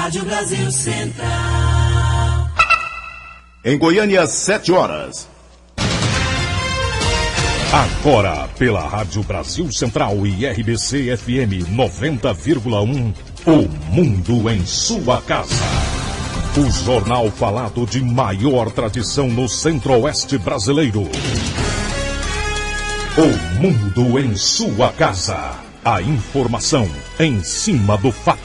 Rádio Brasil Central. Em Goiânia, 7 horas. Agora, pela Rádio Brasil Central e RBC FM 90,1, O Mundo em Sua Casa. O jornal falado de maior tradição no Centro-Oeste brasileiro. O Mundo em Sua Casa. A informação em cima do fato.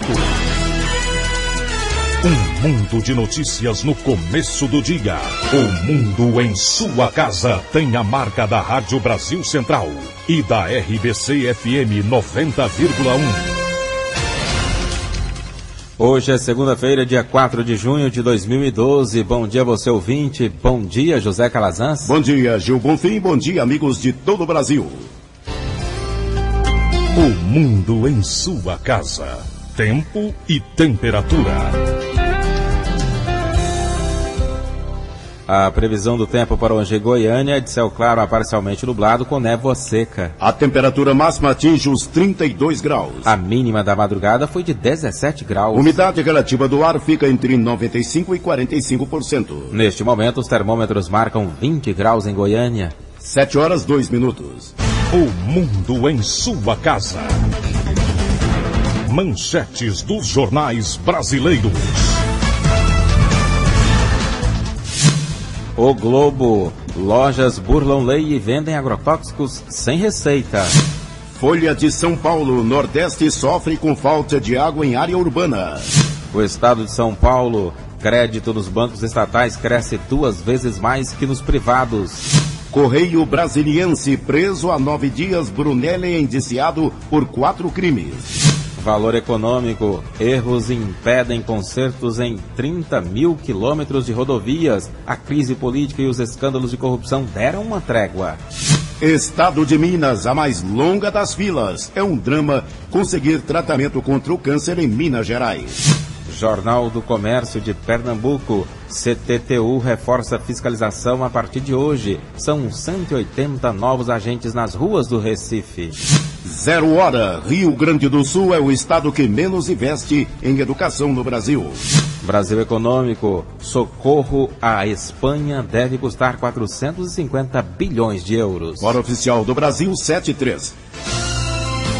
Um mundo de notícias no começo do dia. O Mundo em Sua Casa tem a marca da Rádio Brasil Central e da RBC FM 90,1. Hoje é segunda-feira, dia 4 de junho de 2012. Bom dia, você ouvinte. Bom dia, José Calazans. Bom dia, Gil Bonfim. Bom dia, amigos de todo o Brasil. O Mundo em Sua Casa. Tempo e temperatura. A previsão do tempo para hoje em Goiânia é de céu claro a parcialmente nublado com névoa seca. A temperatura máxima atinge os 32 graus. A mínima da madrugada foi de 17 graus. Umidade relativa do ar fica entre 95% e 45%. Neste momento, os termômetros marcam 20 graus em Goiânia. 7 horas, 2 minutos. O Mundo em Sua Casa. Manchetes dos jornais brasileiros. O Globo. Lojas burlam lei e vendem agrotóxicos sem receita. Folha de São Paulo. Nordeste sofre com falta de água em área urbana. O estado de São Paulo. Crédito nos bancos estatais cresce 2 vezes mais que nos privados. Correio Brasiliense. Preso há 9 dias. Brunelli é indiciado por 4 crimes. Valor econômico. Erros impedem consertos em 30 mil quilômetros de rodovias. A crise política e os escândalos de corrupção deram uma trégua. Estado de Minas, a mais longa das filas. É um drama conseguir tratamento contra o câncer em Minas Gerais. Jornal do Comércio de Pernambuco. CTTU reforça a fiscalização a partir de hoje. São 180 novos agentes nas ruas do Recife. 0 hora. Rio Grande do Sul é o estado que menos investe em educação no Brasil. Brasil Econômico. Socorro à Espanha deve custar 450 bilhões de euros. Hora oficial do Brasil, 7:03.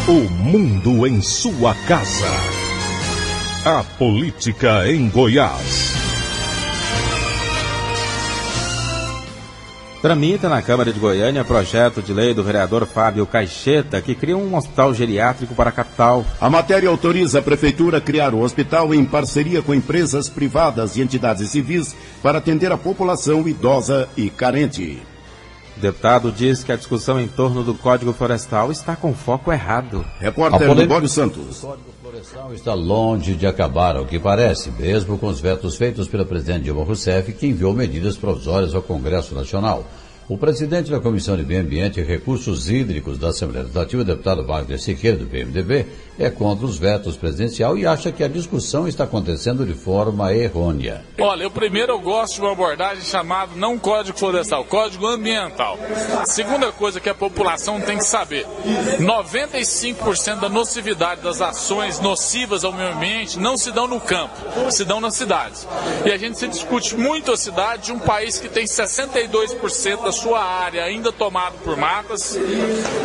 O Mundo em Sua Casa. A política em Goiás. Tramita na Câmara de Goiânia projeto de lei do vereador Fábio Caixeta que cria um hospital geriátrico para a capital. A matéria autoriza a Prefeitura a criar o hospital em parceria com empresas privadas e entidades civis para atender a população idosa e carente. O deputado diz que a discussão em torno do Código Florestal está com foco errado. Repórter Libório Santos. O Código Florestal está longe de acabar, ao que parece, mesmo com os vetos feitos pela presidente Dilma Rousseff, que enviou medidas provisórias ao Congresso Nacional. O presidente da Comissão de Meio Ambiente e Recursos Hídricos da Assembleia Legislativa, o deputado Wagner Siqueira, do PMDB, é contra os vetos presidencial e acha que a discussão está acontecendo de forma errônea. Olha, eu gosto de uma abordagem chamada não Código Florestal, Código Ambiental. A segunda coisa que a população tem que saber, 95% da nocividade das ações nocivas ao meio ambiente não se dão no campo, se dão nas cidades. E a gente se discute muito a cidade de um país que tem 62% da sua área ainda tomado por matas,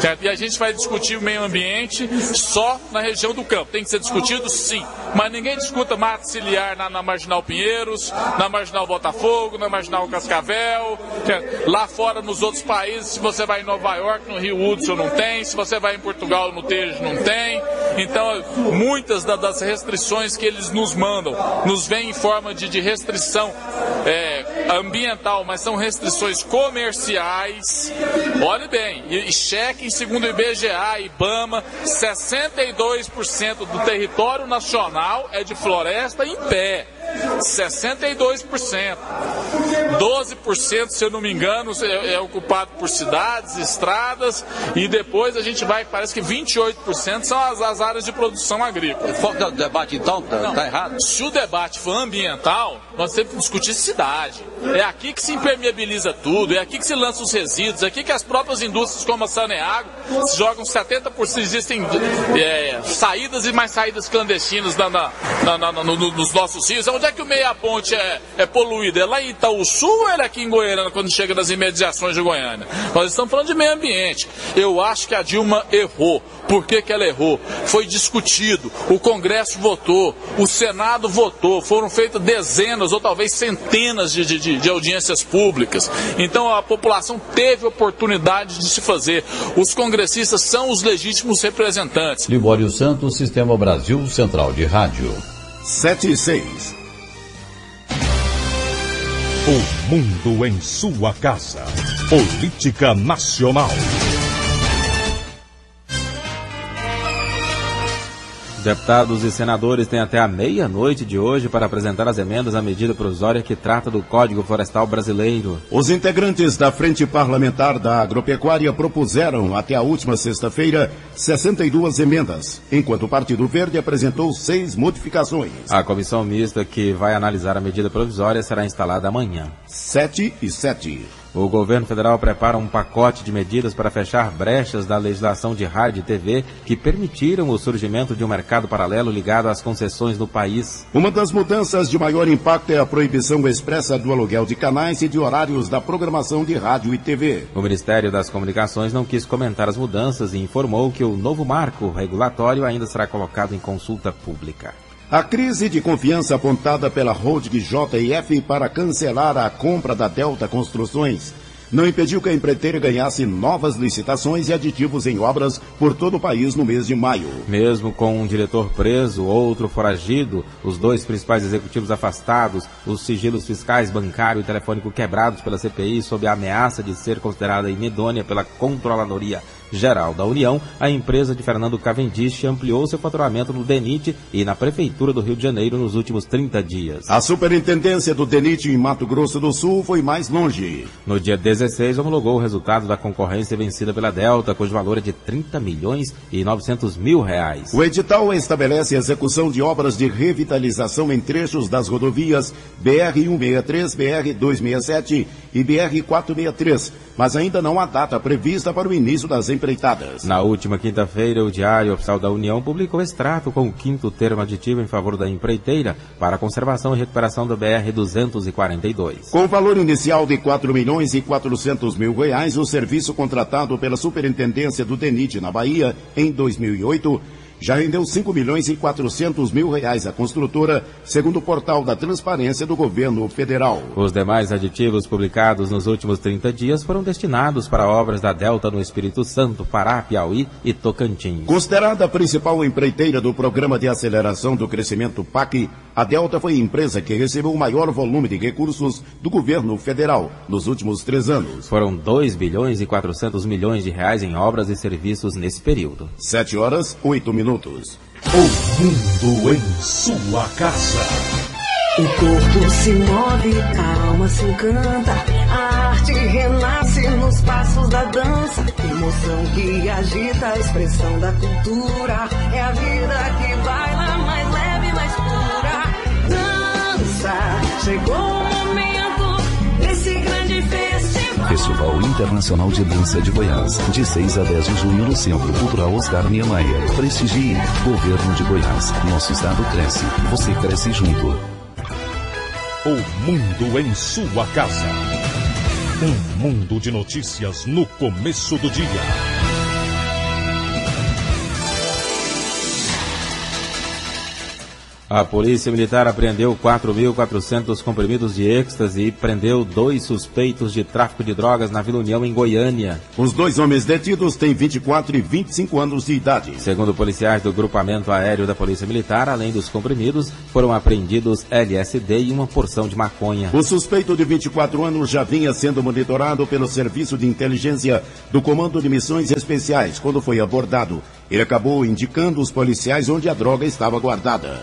certo? E a gente vai discutir o meio ambiente só na região do campo. Tem que ser discutido, sim, mas ninguém discuta mata ciliar na Marginal Pinheiros, na Marginal Botafogo, na Marginal Cascavel, certo? Lá fora nos outros países, se você vai em Nova York, no Rio Hudson não tem, se você vai em Portugal, no Tejo não tem. Então, muitas das restrições que eles nos mandam, nos vêm em forma de restrição ambiental, mas são restrições comerciais. Olhe bem, e chequem segundo o IBGA e IBAMA, 62% do território nacional é de floresta em pé. 62%. 12%, se eu não me engano, é ocupado por cidades, estradas, e depois a gente vai, parece que 28% são as áreas de produção agrícola. Foca do debate, então, tá errado? Se o debate for ambiental, nós temos que discutir cidade. É aqui que se impermeabiliza tudo, é aqui que se lança os resíduos, é aqui que as próprias indústrias como a Saneago se jogam 70%, existem saídas e mais saídas clandestinas nos nossos rios. Onde é que o meia-ponte é poluído? É lá em Itaúsu ou é aqui em Goiânia, quando chega nas imediações de Goiânia? Nós estamos falando de meio ambiente. Eu acho que a Dilma errou. Por que ela errou? Foi discutido, o Congresso votou, o Senado votou, foram feitas dezenas ou talvez centenas de audiências públicas. Então a população teve oportunidade de se fazer. Os congressistas são os legítimos representantes. Libório Santos, Sistema Brasil Central de Rádio. 7 e 6. O mundo em sua casa. Política Nacional. Deputados e senadores têm até a meia-noite de hoje para apresentar as emendas à medida provisória que trata do Código Florestal Brasileiro. Os integrantes da Frente Parlamentar da Agropecuária propuseram até a última sexta-feira 62 emendas, enquanto o Partido Verde apresentou 6 modificações. A comissão mista que vai analisar a medida provisória será instalada amanhã. 7 e 7. O governo federal prepara um pacote de medidas para fechar brechas da legislação de rádio e TV que permitiram o surgimento de um mercado paralelo ligado às concessões no país. Uma das mudanças de maior impacto é a proibição expressa do aluguel de canais e de horários da programação de rádio e TV. O Ministério das Comunicações não quis comentar as mudanças e informou que o novo marco regulatório ainda será colocado em consulta pública. A crise de confiança apontada pela holding JF para cancelar a compra da Delta Construções não impediu que a empreiteira ganhasse novas licitações e aditivos em obras por todo o país no mês de maio. Mesmo com um diretor preso, outro foragido, os 2 principais executivos afastados, os sigilos fiscais, bancário e telefônico quebrados pela CPI sob a ameaça de ser considerada inidônea pela Controladoria Geral da União, a empresa de Fernando Cavendish ampliou seu faturamento no DENIT e na Prefeitura do Rio de Janeiro nos últimos 30 dias. A superintendência do DENIT em Mato Grosso do Sul foi mais longe. No dia 16, homologou o resultado da concorrência vencida pela Delta, cujo valor é de R$30 milhões e 900 mil reais. O edital estabelece a execução de obras de revitalização em trechos das rodovias BR-163, BR-267 e BR-463, mas ainda não há data prevista para o início das empreitadas. Na última quinta-feira, o Diário Oficial da União publicou extrato com o 5º termo aditivo em favor da empreiteira para a conservação e recuperação do BR-242. Com valor inicial de R$4 milhões e 400 mil reais, o serviço contratado pela Superintendência do DENIT na Bahia em 2008 já rendeu R$5 milhões e 400 mil reais à construtora, segundo o portal da Transparência do Governo Federal. Os demais aditivos publicados nos últimos 30 dias foram destinados para obras da Delta no Espírito Santo, Pará, Piauí e Tocantins. Considerada a principal empreiteira do Programa de Aceleração do Crescimento PAC, a Delta foi a empresa que recebeu o maior volume de recursos do governo federal nos últimos 3 anos. Foram 2 bilhões e 400 milhões de reais em obras e serviços nesse período. 7 horas, 8 minutos. O mundo em sua casa. O corpo se move, a alma se encanta, a arte renasce nos passos da dança. Emoção que agita a expressão da cultura, é a vida que baila mais leve, mais pura. Dança, chegou o momento desse grande festival. Festival Internacional de Dança de Goiás, de 6 a 10 de junho no Centro Cultural Oscar Niemeyer. Prestigie. Governo de Goiás. Nosso estado cresce. Você cresce junto. O mundo em sua casa. Um mundo de notícias no começo do dia. A Polícia Militar apreendeu 4.400 comprimidos de êxtase e prendeu 2 suspeitos de tráfico de drogas na Vila União, em Goiânia. Os 2 homens detidos têm 24 e 25 anos de idade. Segundo policiais do Grupamento Aéreo da Polícia Militar, além dos comprimidos, foram apreendidos LSD e uma porção de maconha. O suspeito de 24 anos já vinha sendo monitorado pelo Serviço de Inteligência do Comando de Missões Especiais quando foi abordado. Ele acabou indicando os policiais onde a droga estava guardada.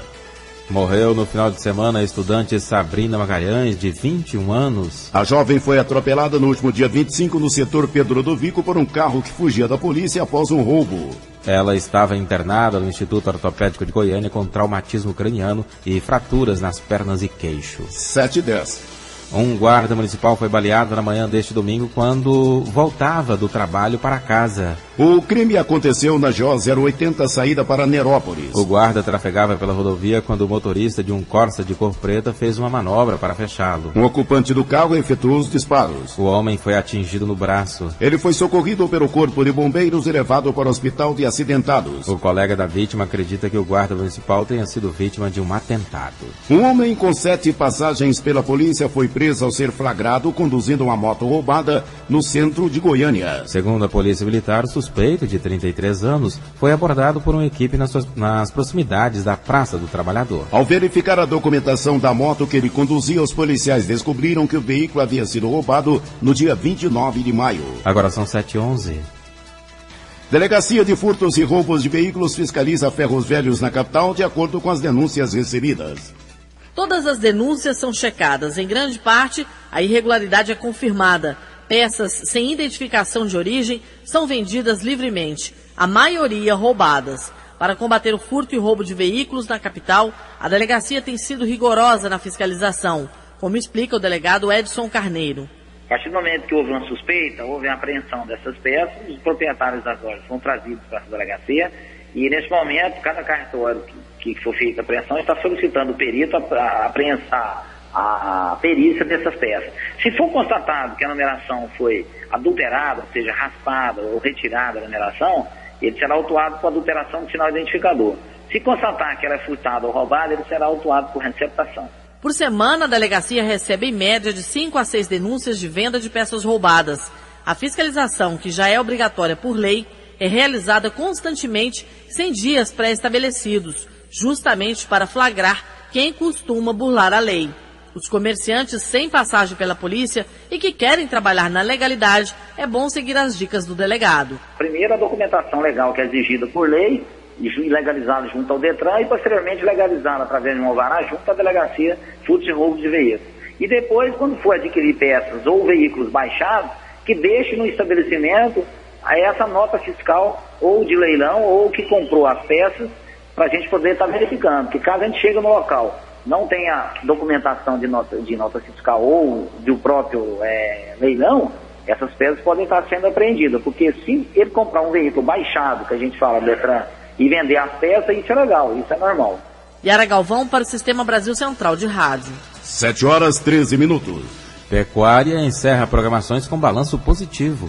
Morreu no final de semana a estudante Sabrina Magalhães, de 21 anos. A jovem foi atropelada no último dia 25 no setor Pedro Ludovico por um carro que fugia da polícia após um roubo. Ela estava internada no Instituto Ortopédico de Goiânia com traumatismo craniano e fraturas nas pernas e queixo. 7h10. Um guarda municipal foi baleado na manhã deste domingo quando voltava do trabalho para casa. O crime aconteceu na GO 080, saída para Nerópolis. O guarda trafegava pela rodovia quando o motorista de um Corsa de cor preta fez uma manobra para fechá-lo. Um ocupante do carro efetuou os disparos. O homem foi atingido no braço. Ele foi socorrido pelo corpo de bombeiros e levado para o hospital de acidentados. O colega da vítima acredita que o guarda municipal tenha sido vítima de um atentado. Um homem com 7 passagens pela polícia foi preso ao ser flagrado conduzindo uma moto roubada no centro de Goiânia. Segundo a Polícia Militar, o suspeito, de 33 anos, foi abordado por uma equipe nas proximidades da Praça do Trabalhador. Ao verificar a documentação da moto que ele conduzia, os policiais descobriram que o veículo havia sido roubado no dia 29 de maio. Agora são 7h11. Delegacia de Furtos e Roubos de Veículos fiscaliza ferros velhos na capital de acordo com as denúncias recebidas. Todas as denúncias são checadas. Em grande parte, a irregularidade é confirmada. Peças sem identificação de origem são vendidas livremente, a maioria roubadas. Para combater o furto e roubo de veículos na capital, a delegacia tem sido rigorosa na fiscalização, como explica o delegado Edson Carneiro. A partir do momento que houve uma suspeita, houve a apreensão dessas peças, os proprietários das lojas foram trazidos para essa delegacia e, nesse momento, cada cartório que for feita a apreensão está solicitando o perito a apreensar a perícia dessas peças. Se for constatado que a numeração foi adulterada, ou seja, raspada ou retirada da numeração, ele será autuado por adulteração do sinal identificador. Se constatar que ela é furtada ou roubada, ele será autuado por receptação. Por semana, a delegacia recebe em média de 5 a 6 denúncias de venda de peças roubadas. A fiscalização, que já é obrigatória por lei, é realizada constantemente sem dias pré-estabelecidos, justamente para flagrar quem costuma burlar a lei. Os comerciantes sem passagem pela polícia e que querem trabalhar na legalidade, é bom seguir as dicas do delegado. Primeiro, a documentação legal que é exigida por lei, e legalizada junto ao Detran, e posteriormente legalizada através de um alvará junto à delegacia furtos e roubos de veículos. E depois, quando for adquirir peças ou veículos baixados, que deixe no estabelecimento essa nota fiscal ou de leilão ou que comprou as peças, para a gente poder estar verificando, que caso a gente chegue no local, não tenha documentação de nota fiscal ou do próprio leilão, essas peças podem estar sendo apreendidas, porque se ele comprar um veículo baixado, que a gente fala do Detran, e vender as peças, isso é legal, isso é normal. Yara Galvão para o Sistema Brasil Central de Rádio. 7h13. Pecuária encerra programações com balanço positivo.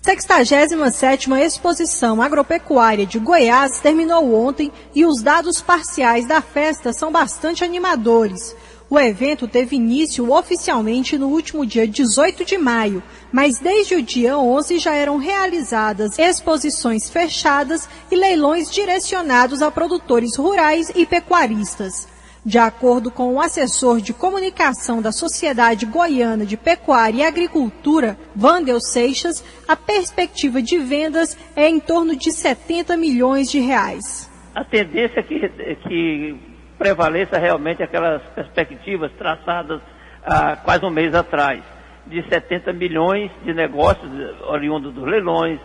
67ª Exposição Agropecuária de Goiás terminou ontem e os dados parciais da festa são bastante animadores. O evento teve início oficialmente no último dia 18 de maio, mas desde o dia 11 já eram realizadas exposições fechadas e leilões direcionados a produtores rurais e pecuaristas. De acordo com o assessor de comunicação da Sociedade Goiana de Pecuária e Agricultura, Wandel Seixas, a perspectiva de vendas é em torno de 70 milhões de reais. A tendência é que prevaleça realmente aquelas perspectivas traçadas há quase um mês atrás, de 70 milhões de negócios oriundos dos leilões,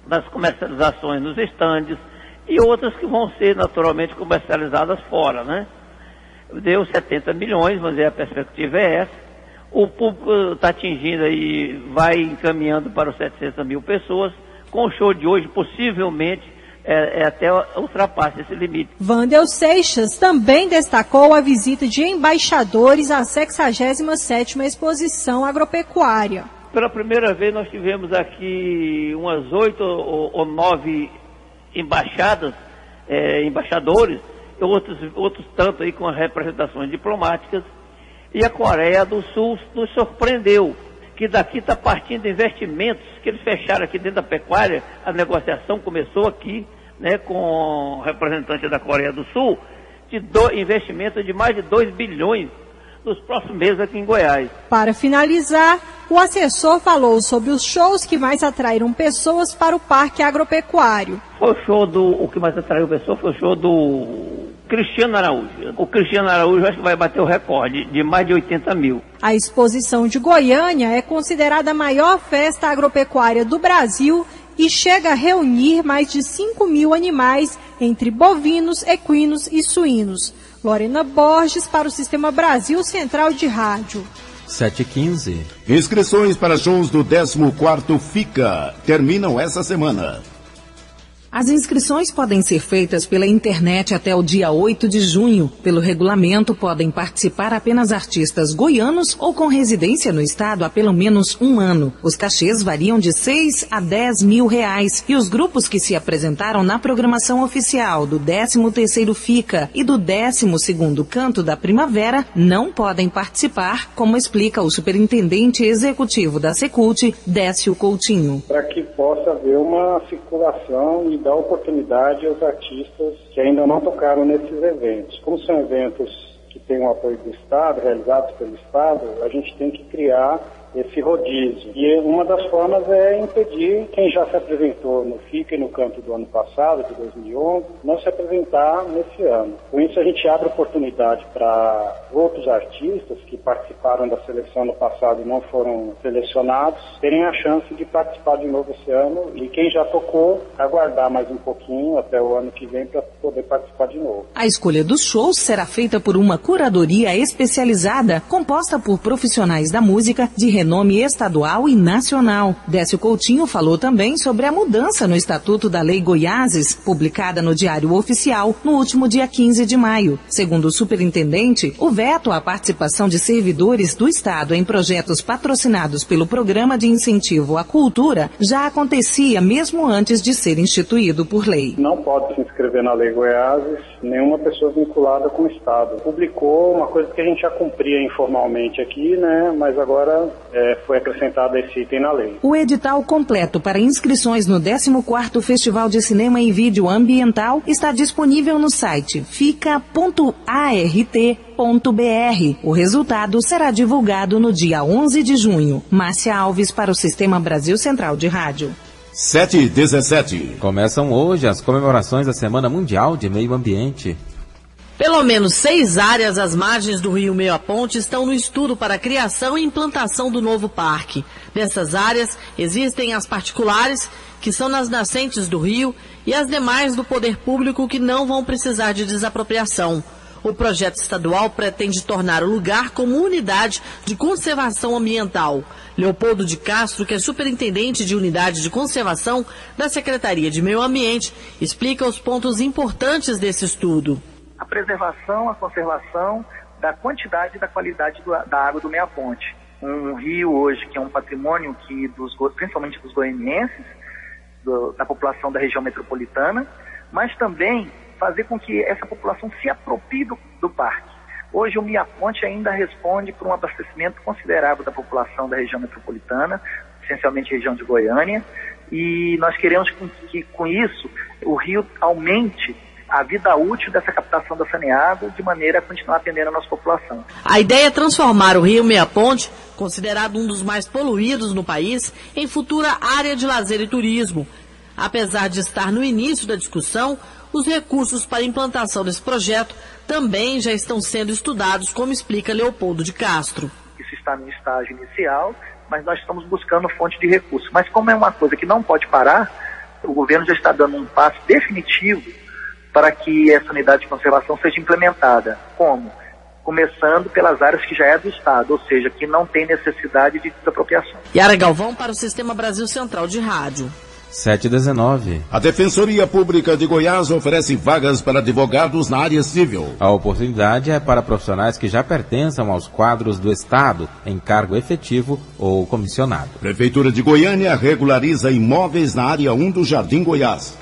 das comercializações nos estandes e outras que vão ser naturalmente comercializadas fora, né? Deu 70 milhões, vamos dizer, a perspectiva é essa. O público está atingindo aí, vai encaminhando para os 700 mil pessoas. Com o show de hoje, possivelmente, até ultrapasse esse limite. Wandel Seixas também destacou a visita de embaixadores à 67ª Exposição Agropecuária. Pela primeira vez nós tivemos aqui umas 8 ou 9 embaixadas, embaixadores, outros tanto aí com representações diplomáticas, e a Coreia do Sul nos surpreendeu, que daqui está partindo investimentos que eles fecharam aqui dentro da pecuária. A negociação começou aqui, né, com o representante da Coreia do Sul, de investimento de mais de 2 bilhões nos próximos meses aqui em Goiás. Para finalizar, o assessor falou sobre os shows que mais atraíram pessoas para o Parque Agropecuário. O que mais atraiu pessoas foi o show do Cristiano Araújo. O Cristiano Araújo acho que vai bater o recorde de mais de 80 mil. A exposição de Goiânia é considerada a maior festa agropecuária do Brasil e chega a reunir mais de 5 mil animais, entre bovinos, equinos e suínos. Lorena Borges para o Sistema Brasil Central de Rádio. 7h15. Inscrições para shows do 14º FICA terminam essa semana. As inscrições podem ser feitas pela internet até o dia 8 de junho. Pelo regulamento, podem participar apenas artistas goianos ou com residência no estado há pelo menos um ano. Os cachês variam de 6 a 10 mil reais e os grupos que se apresentaram na programação oficial do 13º FICA e do 12º Canto da Primavera não podem participar, como explica o superintendente executivo da Secult, Décio Coutinho. Para que possa haver uma circulação e dar oportunidade aos artistas que ainda não tocaram nesses eventos. Como são eventos que têm o apoio do Estado, realizados pelo Estado, a gente tem que criar esse rodízio. E uma das formas é impedir quem já se apresentou no FICA e no Canto do ano passado, de 2011, não se apresentar nesse ano. Com isso a gente abre oportunidade para outros artistas que participaram da seleção no passado e não foram selecionados, terem a chance de participar de novo esse ano, e quem já tocou, aguardar mais um pouquinho até o ano que vem para poder participar de novo. A escolha dos shows será feita por uma curadoria especializada, composta por profissionais da música de renome estadual e nacional. Décio Coutinho falou também sobre a mudança no Estatuto da Lei Goiáses, publicada no Diário Oficial no último dia 15 de maio. Segundo o superintendente, o veto à participação de servidores do Estado em projetos patrocinados pelo Programa de Incentivo à Cultura já acontecia mesmo antes de ser instituído por lei. Não pode se inscrever na Lei Goiáses nenhuma pessoa vinculada com o Estado. Publicou uma coisa que a gente já cumpria informalmente aqui, né, mas agora foi acrescentado esse item na lei. O edital completo para inscrições no 14º Festival de Cinema e Vídeo Ambiental está disponível no site fica.art.br. O resultado será divulgado no dia 11 de junho. Márcia Alves para o Sistema Brasil Central de Rádio. 7h17. Começam hoje as comemorações da Semana Mundial de Meio Ambiente. Pelo menos 6 áreas às margens do Rio Meio a Ponte estão no estudo para a criação e implantação do novo parque. Nessas áreas existem as particulares, que são nas nascentes do rio, e as demais do poder público que não vão precisar de desapropriação. O projeto estadual pretende tornar o lugar como unidade de conservação ambiental. Leopoldo de Castro, que é superintendente de unidade de conservação da Secretaria de Meio Ambiente, explica os pontos importantes desse estudo. A preservação, a conservação da quantidade e da qualidade da água do Meia Ponte. Um rio hoje que é um patrimônio principalmente dos goianienses, da população da região metropolitana, mas também fazer com que essa população se aproprie do parque. Hoje o Meia Ponte ainda responde por um abastecimento considerável da população da região metropolitana, essencialmente região de Goiânia, e nós queremos que com isso o rio aumente a vida útil dessa captação da saneágua, de maneira a continuar atendendo a nossa população. A ideia é transformar o Rio Meia Ponte, considerado um dos mais poluídos no país, em futura área de lazer e turismo. Apesar de estar no início da discussão, os recursos para a implantação desse projeto também já estão sendo estudados, como explica Leopoldo de Castro. Isso está no estágio inicial, mas nós estamos buscando fonte de recursos. Mas como é uma coisa que não pode parar, o governo já está dando um passo definitivo para que essa unidade de conservação seja implementada. Como? Começando pelas áreas que já é do Estado, ou seja, que não tem necessidade de desapropriação. Yara Galvão para o Sistema Brasil Central de Rádio. 7h19. A Defensoria Pública de Goiás oferece vagas para advogados na área civil. A oportunidade é para profissionais que já pertençam aos quadros do Estado, em cargo efetivo ou comissionado. Prefeitura de Goiânia regulariza imóveis na área 1 do Jardim Goiás.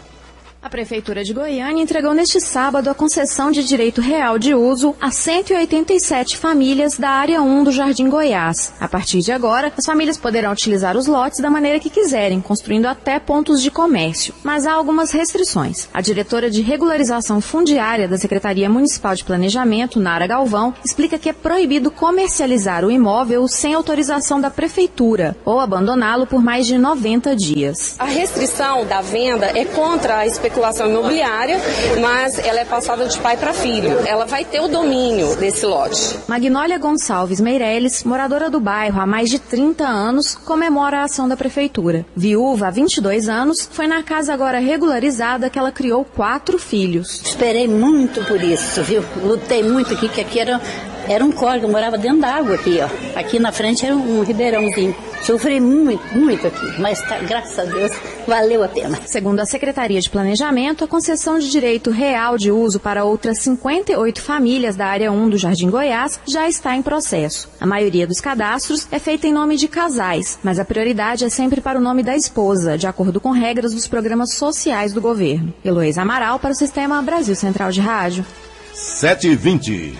A Prefeitura de Goiânia entregou neste sábado a concessão de direito real de uso a 187 famílias da área 1 do Jardim Goiás. A partir de agora, as famílias poderão utilizar os lotes da maneira que quiserem, construindo até pontos de comércio. Mas há algumas restrições. A diretora de regularização fundiária da Secretaria Municipal de Planejamento, Nara Galvão, explica que é proibido comercializar o imóvel sem autorização da Prefeitura ou abandoná-lo por mais de 90 dias. A restrição da venda é contra a expectativa especulação imobiliária, mas ela é passada de pai para filho. Ela vai ter o domínio desse lote. Magnólia Gonçalves Meirelles, moradora do bairro há mais de 30 anos, comemora a ação da prefeitura. Viúva há 22 anos, foi na casa agora regularizada que ela criou 4 filhos. Esperei muito por isso, viu? Lutei muito aqui, que aqui era um córrego, eu morava dentro da água aqui, ó. Aqui na frente era um ribeirãozinho. Sofri muito aqui, mas graças a Deus valeu a pena. Segundo a Secretaria de Planejamento, a concessão de direito real de uso para outras 58 famílias da área 1 do Jardim Goiás já está em processo. A maioria dos cadastros é feita em nome de casais, mas a prioridade é sempre para o nome da esposa, de acordo com regras dos programas sociais do governo. Heloísa Amaral para o Sistema Brasil Central de Rádio. 7h20.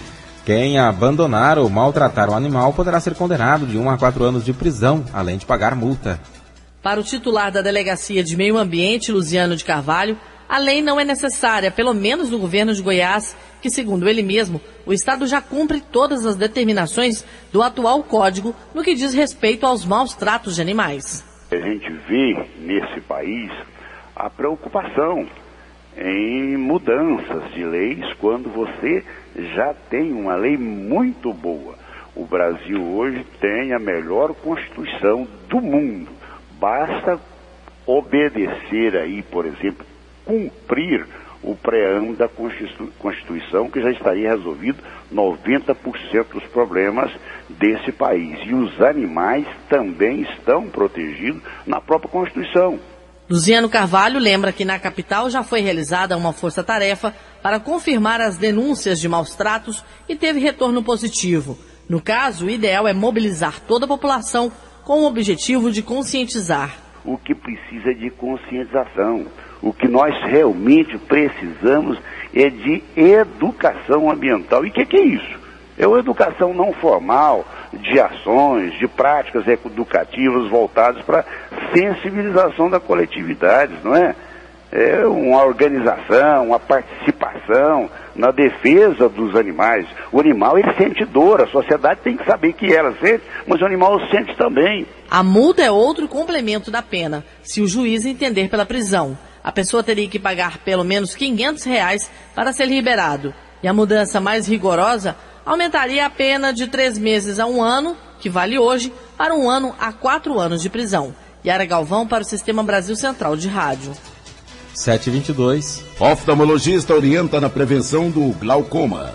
Quem abandonar ou maltratar um animal poderá ser condenado de 1 a 4 anos de prisão, além de pagar multa. Para o titular da Delegacia de Meio Ambiente, Luziano de Carvalho, a lei não é necessária, pelo menos no governo de Goiás, que, segundo ele mesmo, o Estado já cumpre todas as determinações do atual Código no que diz respeito aos maus tratos de animais. A gente vê nesse país a preocupação em mudanças de leis quando você já tem uma lei muito boa. O Brasil hoje tem a melhor Constituição do mundo. Basta obedecer aí, por exemplo, cumprir o preâmbulo da Constituição, que já estaria resolvido 90% dos problemas desse país. E os animais também estão protegidos na própria Constituição. Luziano Carvalho lembra que na capital já foi realizada uma força-tarefa para confirmar as denúncias de maus tratos e teve retorno positivo. No caso, o ideal é mobilizar toda a população com o objetivo de conscientizar. O que precisa de conscientização, o que nós realmente precisamos é de educação ambiental. E o que é isso? É uma educação não formal, de ações, de práticas educativas voltadas para sensibilização da coletividade, não é? É uma organização, uma participação na defesa dos animais. O animal, ele sente dor, a sociedade tem que saber que ela sente, mas o animal sente também. A multa é outro complemento da pena, se o juiz entender pela prisão. A pessoa teria que pagar pelo menos R$500 para ser liberado. E a mudança mais rigorosa aumentaria a pena de 3 meses a 1 ano, que vale hoje, para 1 ano a 4 anos de prisão. Yara Galvão para o Sistema Brasil Central de Rádio. 7h22. Oftalmologista orienta na prevenção do glaucoma.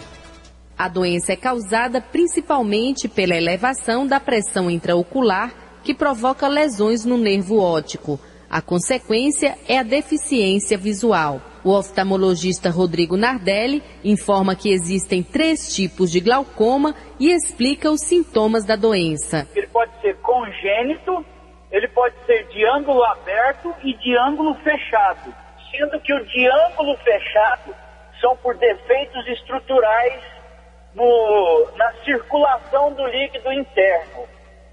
A doença é causada principalmente pela elevação da pressão intraocular, que provoca lesões no nervo óptico. A consequência é a deficiência visual. O oftalmologista Rodrigo Nardelli informa que existem 3 tipos de glaucoma e explica os sintomas da doença. Ele pode ser congênito, ele pode ser de ângulo aberto e de ângulo fechado, sendo que o de ângulo fechado são por defeitos estruturais na circulação do líquido interno.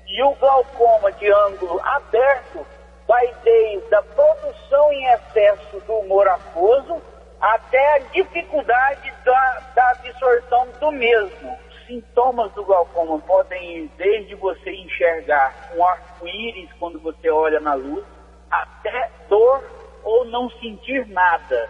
E o glaucoma de ângulo aberto vai desde a produção em excesso do humor aquoso até a dificuldade da absorção do mesmo. Os sintomas do glaucoma podem ir desde você enxergar um arco-íris quando você olha na luz, até dor ou não sentir nada.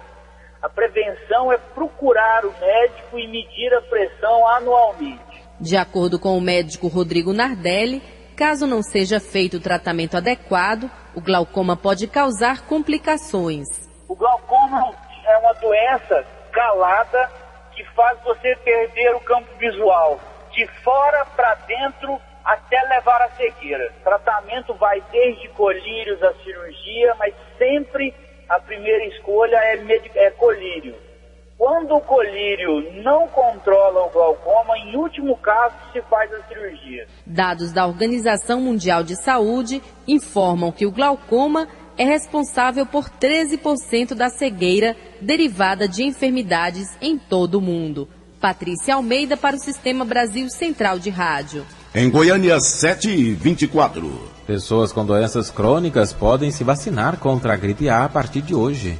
A prevenção é procurar o médico e medir a pressão anualmente. De acordo com o médico Rodrigo Nardelli, caso não seja feito o tratamento adequado, o glaucoma pode causar complicações. O glaucoma é uma doença calada que faz você perder o campo visual, de fora para dentro até levar à cegueira. O tratamento vai desde colírios à cirurgia, mas sempre a primeira escolha é colírio. Quando o colírio não controla o glaucoma, em último caso, se faz a cirurgia. Dados da Organização Mundial de Saúde informam que o glaucoma é responsável por 13% da cegueira derivada de enfermidades em todo o mundo. Patrícia Almeida para o Sistema Brasil Central de Rádio. Em Goiânia, 7h24. Pessoas com doenças crônicas podem se vacinar contra a gripe A partir de hoje.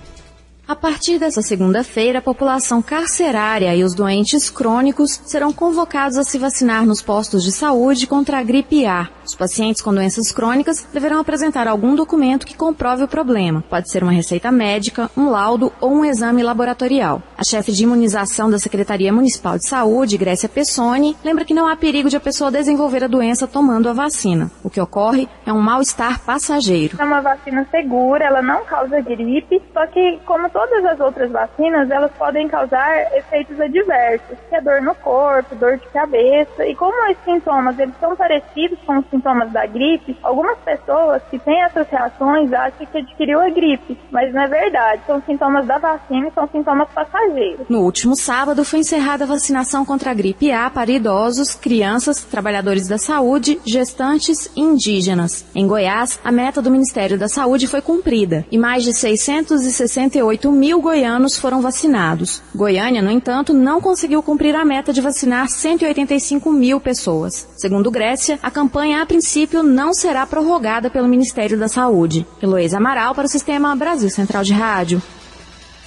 A partir dessa segunda-feira, a população carcerária e os doentes crônicos serão convocados a se vacinar nos postos de saúde contra a gripe A. Os pacientes com doenças crônicas deverão apresentar algum documento que comprove o problema. Pode ser uma receita médica, um laudo ou um exame laboratorial. A chefe de imunização da Secretaria Municipal de Saúde, Grécia Pessoni, lembra que não há perigo de a pessoa desenvolver a doença tomando a vacina. O que ocorre é um mal-estar passageiro. É uma vacina segura, ela não causa gripe, só que, como todas as outras vacinas, elas podem causar efeitos adversos, que é dor no corpo, dor de cabeça, e como os sintomas eles são parecidos com os sintomas da gripe, algumas pessoas que têm essas reações acham que adquiriu a gripe, mas não é verdade, são sintomas da vacina e são sintomas passageiros. No último sábado foi encerrada a vacinação contra a gripe A para idosos, crianças, trabalhadores da saúde, gestantes e indígenas. Em Goiás, a meta do Ministério da Saúde foi cumprida e mais de 668 mil goianos foram vacinados. Goiânia, no entanto, não conseguiu cumprir a meta de vacinar 185 mil pessoas. Segundo Grécia, a campanha, a princípio, não será prorrogada pelo Ministério da Saúde. Heloísa Amaral para o Sistema Brasil Central de Rádio.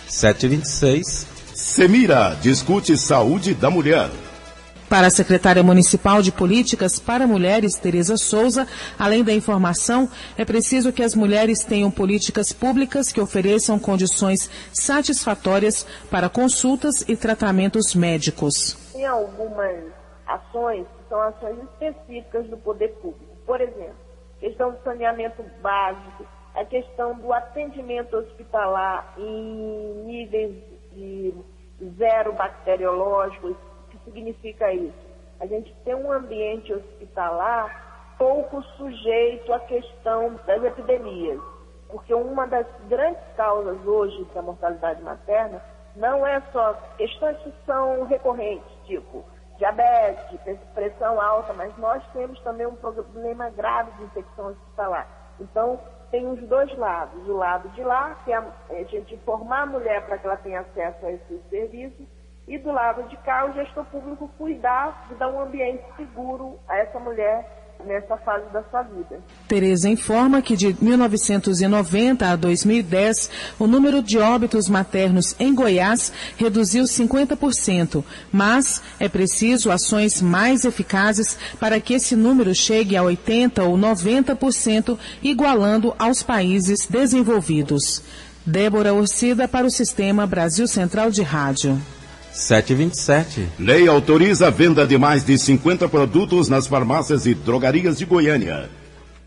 7h26. Semira discute saúde da mulher. Para a secretária municipal de Políticas para Mulheres, Tereza Souza, além da informação, é preciso que as mulheres tenham políticas públicas que ofereçam condições satisfatórias para consultas e tratamentos médicos. Tem algumas ações que são ações específicas do poder público. Por exemplo, questão do saneamento básico, a questão do atendimento hospitalar em níveis de zero bacteriológico. O que significa isso? A gente tem um ambiente hospitalar pouco sujeito à questão das epidemias, porque uma das grandes causas hoje da mortalidade materna não é só questões que são recorrentes, tipo diabetes, pressão alta, mas nós temos também um problema grave de infecção hospitalar. Então, tem os dois lados. O lado de lá, que é a gente formar a mulher para que ela tenha acesso a esses serviços, e do lado de cá, o gestor público cuidar de dar um ambiente seguro a essa mulher nessa fase da sua vida. Tereza informa que de 1990 a 2010, o número de óbitos maternos em Goiás reduziu 50%, mas é preciso ações mais eficazes para que esse número chegue a 80% ou 90%, igualando aos países desenvolvidos. Débora Orcida para o Sistema Brasil Central de Rádio. 7h27. Lei autoriza a venda de mais de 50 produtos nas farmácias e drogarias de Goiânia.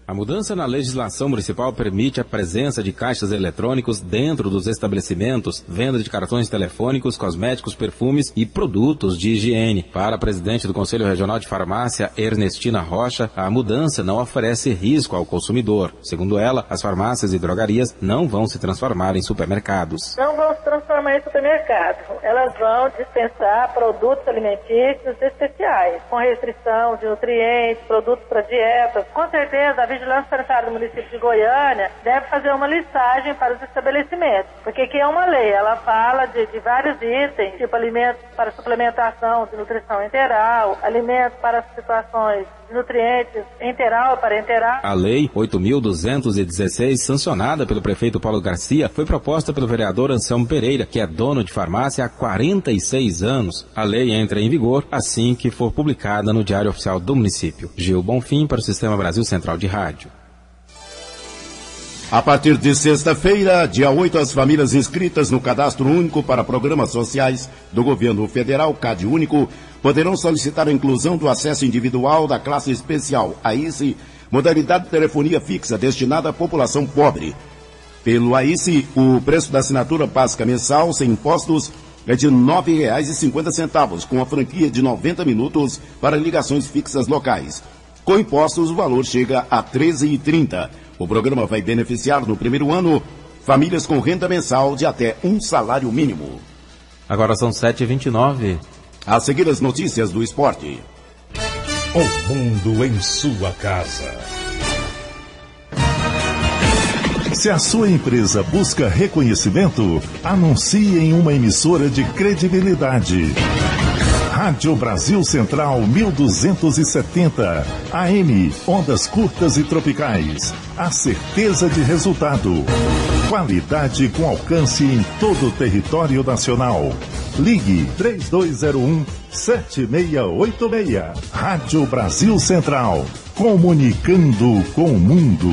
A mudança na legislação municipal permite a presença de caixas eletrônicos dentro dos estabelecimentos, venda de cartões telefônicos, cosméticos, perfumes e produtos de higiene. Para a presidente do Conselho Regional de Farmácia, Ernestina Rocha, a mudança não oferece risco ao consumidor. Segundo ela, as farmácias e drogarias não vão se transformar em supermercados. Não vão se transformar em supermercados. Elas vão dispensar produtos alimentícios especiais, com restrição de nutrientes, produtos para dietas. Com certeza, a Vigilância Sanitária do município de Goiânia deve fazer uma listagem para os estabelecimentos, porque aqui é uma lei, ela fala de vários itens, tipo alimentos para suplementação de nutrição enteral, alimentos para situações de nutrientes enteral e parenteral. A lei 8.216, sancionada pelo prefeito Paulo Garcia, foi proposta pelo vereador Anselmo Pereira, que é dono de farmácia há 46 anos. A lei entra em vigor assim que for publicada no Diário Oficial do município. Gil Bonfim para o Sistema Brasil Central de Rádio. A partir de sexta-feira, dia 8, as famílias inscritas no Cadastro Único para Programas Sociais do Governo Federal, CAD Único, poderão solicitar a inclusão do acesso individual da classe especial, AICE, modalidade de telefonia fixa destinada à população pobre. Pelo AICE, o preço da assinatura básica mensal, sem impostos, é de R$ 9,50, com a franquia de 90 minutos para ligações fixas locais. Com impostos, o valor chega a R$ 13,30. O programa vai beneficiar no primeiro ano famílias com renda mensal de até um salário mínimo. Agora são 7h29. A seguir as notícias do esporte. O mundo em sua casa. Se a sua empresa busca reconhecimento, anuncie em uma emissora de credibilidade. Rádio Brasil Central 1270, AM, ondas curtas e tropicais. A certeza de resultado. Qualidade com alcance em todo o território nacional. Ligue 3201-7686. Rádio Brasil Central. Comunicando com o mundo.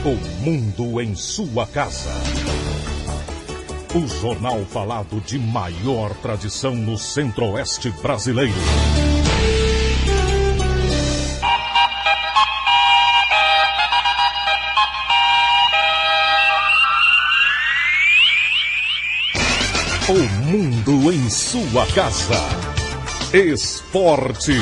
O mundo em sua casa. O jornal falado de maior tradição no Centro-Oeste brasileiro. O mundo em sua casa. Esporte.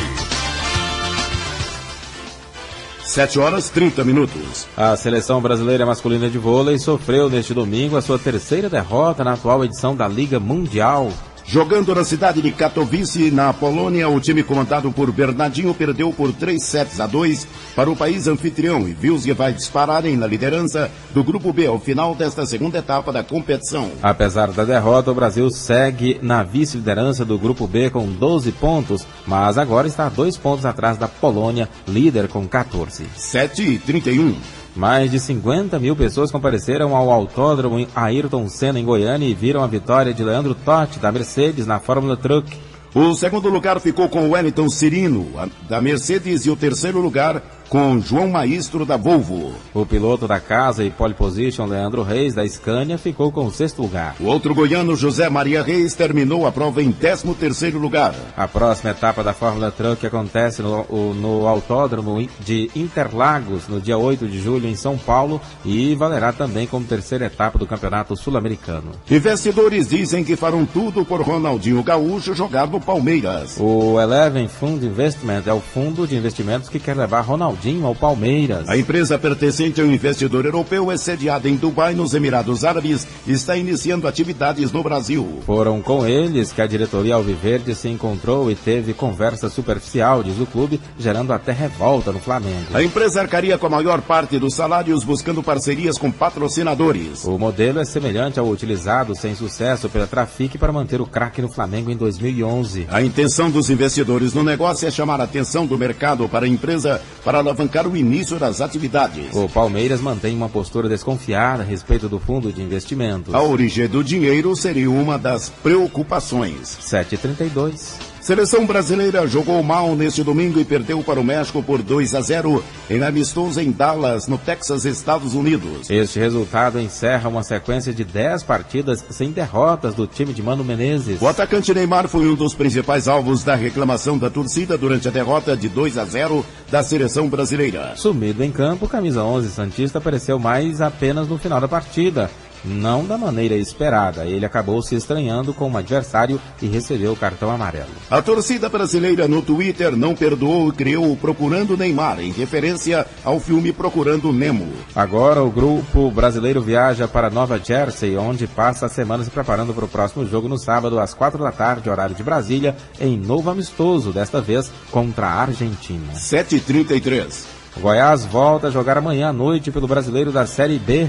7h30. A seleção brasileira masculina de vôlei sofreu neste domingo a sua terceira derrota na atual edição da Liga Mundial. Jogando na cidade de Katowice, na Polônia, o time comandado por Bernardinho perdeu por 3-2 para o país anfitrião e viu-se vai dispararem na liderança do Grupo B ao final desta segunda etapa da competição. Apesar da derrota, o Brasil segue na vice-liderança do Grupo B com 12 pontos, mas agora está a 2 pontos atrás da Polônia, líder com 14. 7h31. Mais de 50 mil pessoas compareceram ao Autódromo Ayrton Senna em Goiânia e viram a vitória de Leandro Totti, da Mercedes, na Fórmula Truck. O segundo lugar ficou com Wellington Cirino, da Mercedes, e o terceiro lugar com João Maestro, da Volvo. O piloto da casa e pole position, Leandro Reis, da Scania, ficou com o sexto lugar. O outro goiano, José Maria Reis, terminou a prova em 13º lugar. A próxima etapa da Fórmula Truck acontece no Autódromo de Interlagos, no dia 8 de julho, em São Paulo, e valerá também como terceira etapa do Campeonato Sul-Americano. Investidores dizem que farão tudo por Ronaldinho Gaúcho jogar no Palmeiras. O Eleven Fund Investment é o fundo de investimentos que quer levar Ronaldinho ao Palmeiras. A empresa pertencente ao investidor europeu é sediada em Dubai, nos Emirados Árabes, e está iniciando atividades no Brasil. Foram com eles que a diretoria alviverde se encontrou e teve conversa superficial, diz o clube, gerando até revolta no Flamengo. A empresa arcaria com a maior parte dos salários, buscando parcerias com patrocinadores. O modelo é semelhante ao utilizado sem sucesso pela Trafic para manter o craque no Flamengo em 2011. A intenção dos investidores no negócio é chamar a atenção do mercado para a empresa para alavancar o início das atividades. O Palmeiras mantém uma postura desconfiada a respeito do fundo de investimentos. A origem do dinheiro seria uma das preocupações. 7h32. Seleção brasileira jogou mal neste domingo e perdeu para o México por 2-0 em amistoso em Dallas, no Texas, Estados Unidos. Este resultado encerra uma sequência de 10 partidas sem derrotas do time de Mano Menezes. O atacante Neymar foi um dos principais alvos da reclamação da torcida durante a derrota de 2-0 da seleção brasileira. Sumido em campo, o camisa 11 santista apareceu mais apenas no final da partida. Não da maneira esperada, ele acabou se estranhando com o adversário e recebeu o cartão amarelo. A torcida brasileira no Twitter não perdoou e criou o Procurando Neymar, em referência ao filme Procurando Nemo. Agora o grupo brasileiro viaja para Nova Jersey, onde passa a semana se preparando para o próximo jogo no sábado às 4 da tarde, horário de Brasília, em novo amistoso, desta vez contra a Argentina. 7h33. O Goiás volta a jogar amanhã à noite pelo Brasileiro da Série B.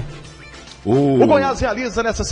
O Goiás realiza nessa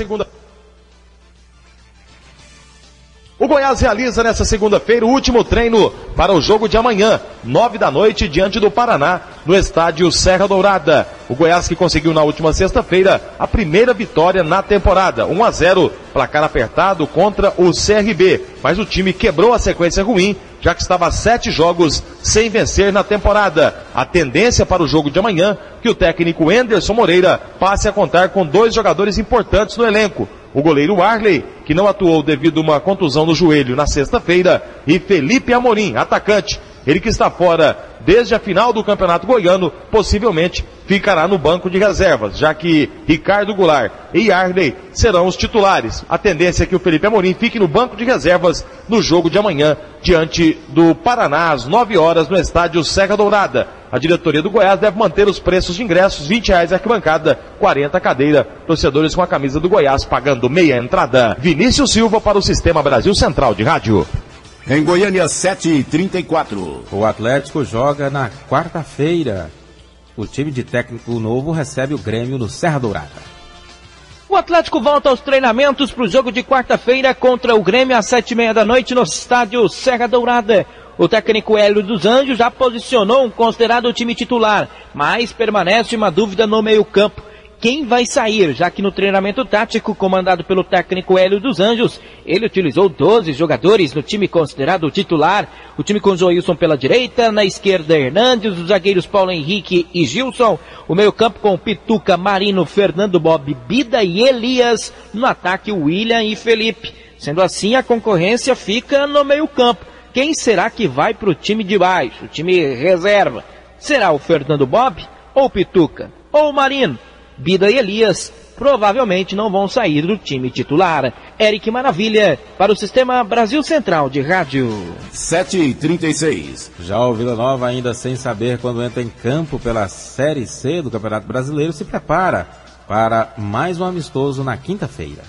segunda-feira o último treino para o jogo de amanhã, 9 da noite, diante do Paraná, no estádio Serra Dourada. O Goiás que conseguiu na última sexta-feira a primeira vitória na temporada, 1-0, placar apertado contra o CRB, mas o time quebrou a sequência ruim, já que estava 7 jogos sem vencer na temporada. A tendência para o jogo de amanhã, que o técnico Anderson Moreira passe a contar com 2 jogadores importantes no elenco. O goleiro Arley, que não atuou devido a uma contusão no joelho na sexta-feira, e Felipe Amorim, atacante. Ele que está fora desde a final do Campeonato Goiano, possivelmente ficará no banco de reservas, já que Ricardo Goulart e Arley serão os titulares. A tendência é que o Felipe Amorim fique no banco de reservas no jogo de amanhã, diante do Paraná, às 9 horas, no estádio Serra Dourada. A diretoria do Goiás deve manter os preços de ingressos, R$20 a arquibancada, 40 a cadeira, torcedores com a camisa do Goiás pagando meia entrada. Vinícius Silva para o Sistema Brasil Central de Rádio. Em Goiânia, 7h34. O Atlético joga na quarta-feira. O time de técnico novo recebe o Grêmio no Serra Dourada. O Atlético volta aos treinamentos para o jogo de quarta-feira contra o Grêmio às 7h30 da noite no estádio Serra Dourada. O técnico Hélio dos Anjos já posicionou um considerado time titular, mas permanece uma dúvida no meio-campo. quem vai sair, já que no treinamento tático comandado pelo técnico Hélio dos Anjos, ele utilizou 12 jogadores no time considerado titular. O time com Joilson pela direita, na esquerda Hernandes, os zagueiros Paulo Henrique e Gilson, o meio-campo com Pituca, Marino, Fernando, Bob, Bida e Elias, no ataque William e Felipe. Sendo assim, a concorrência fica no meio-campo. Quem será que vai para o time de baixo, o time reserva? Será o Fernando Bob ou o Pituca? Ou o Marino? Bida e Elias provavelmente não vão sair do time titular. Eric Maravilha, para o Sistema Brasil Central de Rádio. 7h36. Já o Vila Nova, ainda sem saber quando entra em campo pela Série C do Campeonato Brasileiro, se prepara para mais um amistoso na quinta-feira.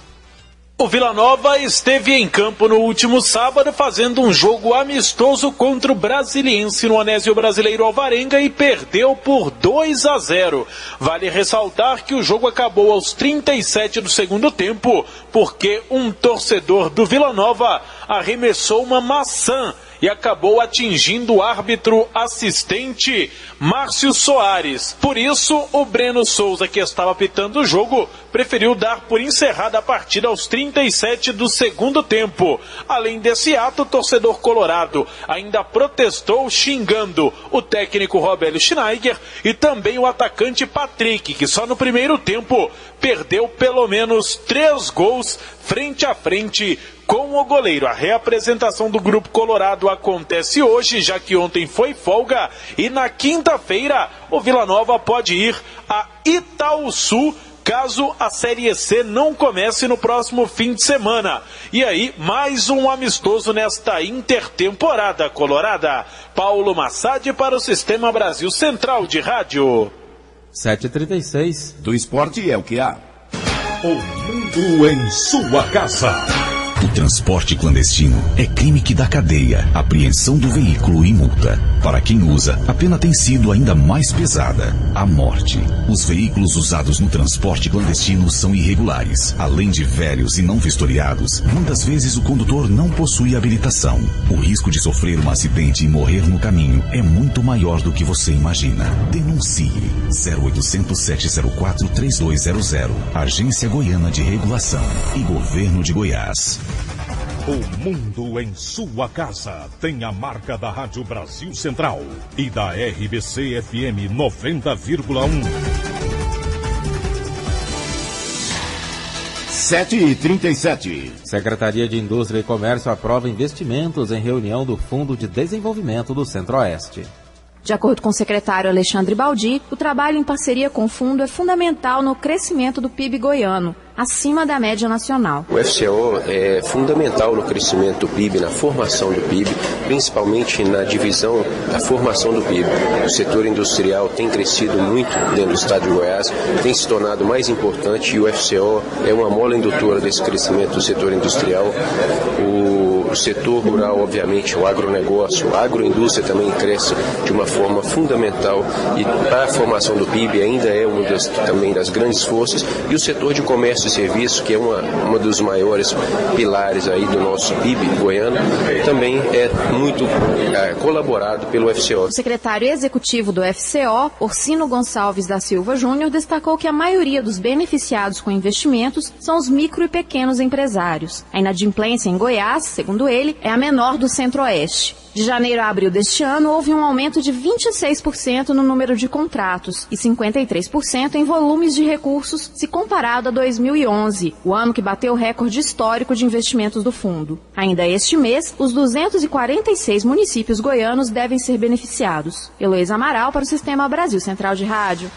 O Vila Nova esteve em campo no último sábado fazendo um jogo amistoso contra o Brasiliense no Anésio Brasileiro Alvarenga e perdeu por 2-0. Vale ressaltar que o jogo acabou aos 37 do segundo tempo, porque um torcedor do Vila Nova arremessou uma maçã e acabou atingindo o árbitro assistente Márcio Soares. Por isso, o Breno Souza, que estava apitando o jogo, preferiu dar por encerrada a partida aos 37 do segundo tempo. Além desse ato, o torcedor colorado ainda protestou xingando o técnico Robélio Schneider e também o atacante Patrick, que só no primeiro tempo perdeu pelo menos 3 gols frente a frente com o goleiro. A reapresentação do Grupo Colorado acontece hoje, já que ontem foi folga, e na quinta-feira o Vila Nova pode ir a Itaúsu, caso a Série C não comece no próximo fim de semana. E aí, mais um amistoso nesta intertemporada colorada. Paulo Massad para o Sistema Brasil Central de Rádio. 7h36. Do esporte é o que há. O mundo em sua casa. O transporte clandestino é crime que dá cadeia, apreensão do veículo e multa. Para quem usa, a pena tem sido ainda mais pesada: a morte. Os veículos usados no transporte clandestino são irregulares. Além de velhos e não vistoriados, muitas vezes o condutor não possui habilitação. O risco de sofrer um acidente e morrer no caminho é muito maior do que você imagina. Denuncie. 0800 704 3200. Agência Goiana de Regulação e Governo de Goiás. O mundo em sua casa tem a marca da Rádio Brasil Central e da RBC FM 90,1. 7h37. Secretaria de Indústria e Comércio aprova investimentos em reunião do Fundo de Desenvolvimento do Centro-Oeste. De acordo com o secretário Alexandre Baldi, o trabalho em parceria com o fundo é fundamental no crescimento do PIB goiano, acima da média nacional. O FCO é fundamental no crescimento do PIB, na formação do PIB, principalmente na divisão da formação do PIB. O setor industrial tem crescido muito dentro do estado de Goiás, tem se tornado mais importante e o FCO é uma mola indutora desse crescimento do setor industrial. O setor rural, obviamente, o agronegócio, a agroindústria também cresce de uma forma fundamental e para a formação do PIB ainda é uma também das grandes forças, e o setor de comércio e serviço, que é uma dos maiores pilares aí do nosso PIB goiano, também é muito colaborado pelo FCO. O secretário executivo do FCO, Orsino Gonçalves da Silva Júnior, destacou que a maioria dos beneficiados com investimentos são os micro e pequenos empresários. A inadimplência em Goiás, segundo ele, é a menor do Centro-Oeste. De janeiro a abril deste ano, houve um aumento de 26% no número de contratos e 53% em volumes de recursos se comparado a 2011, o ano que bateu o recorde histórico de investimentos do fundo. Ainda este mês, os 246 municípios goianos devem ser beneficiados. Heloísa Amaral para o Sistema Brasil Central de Rádio.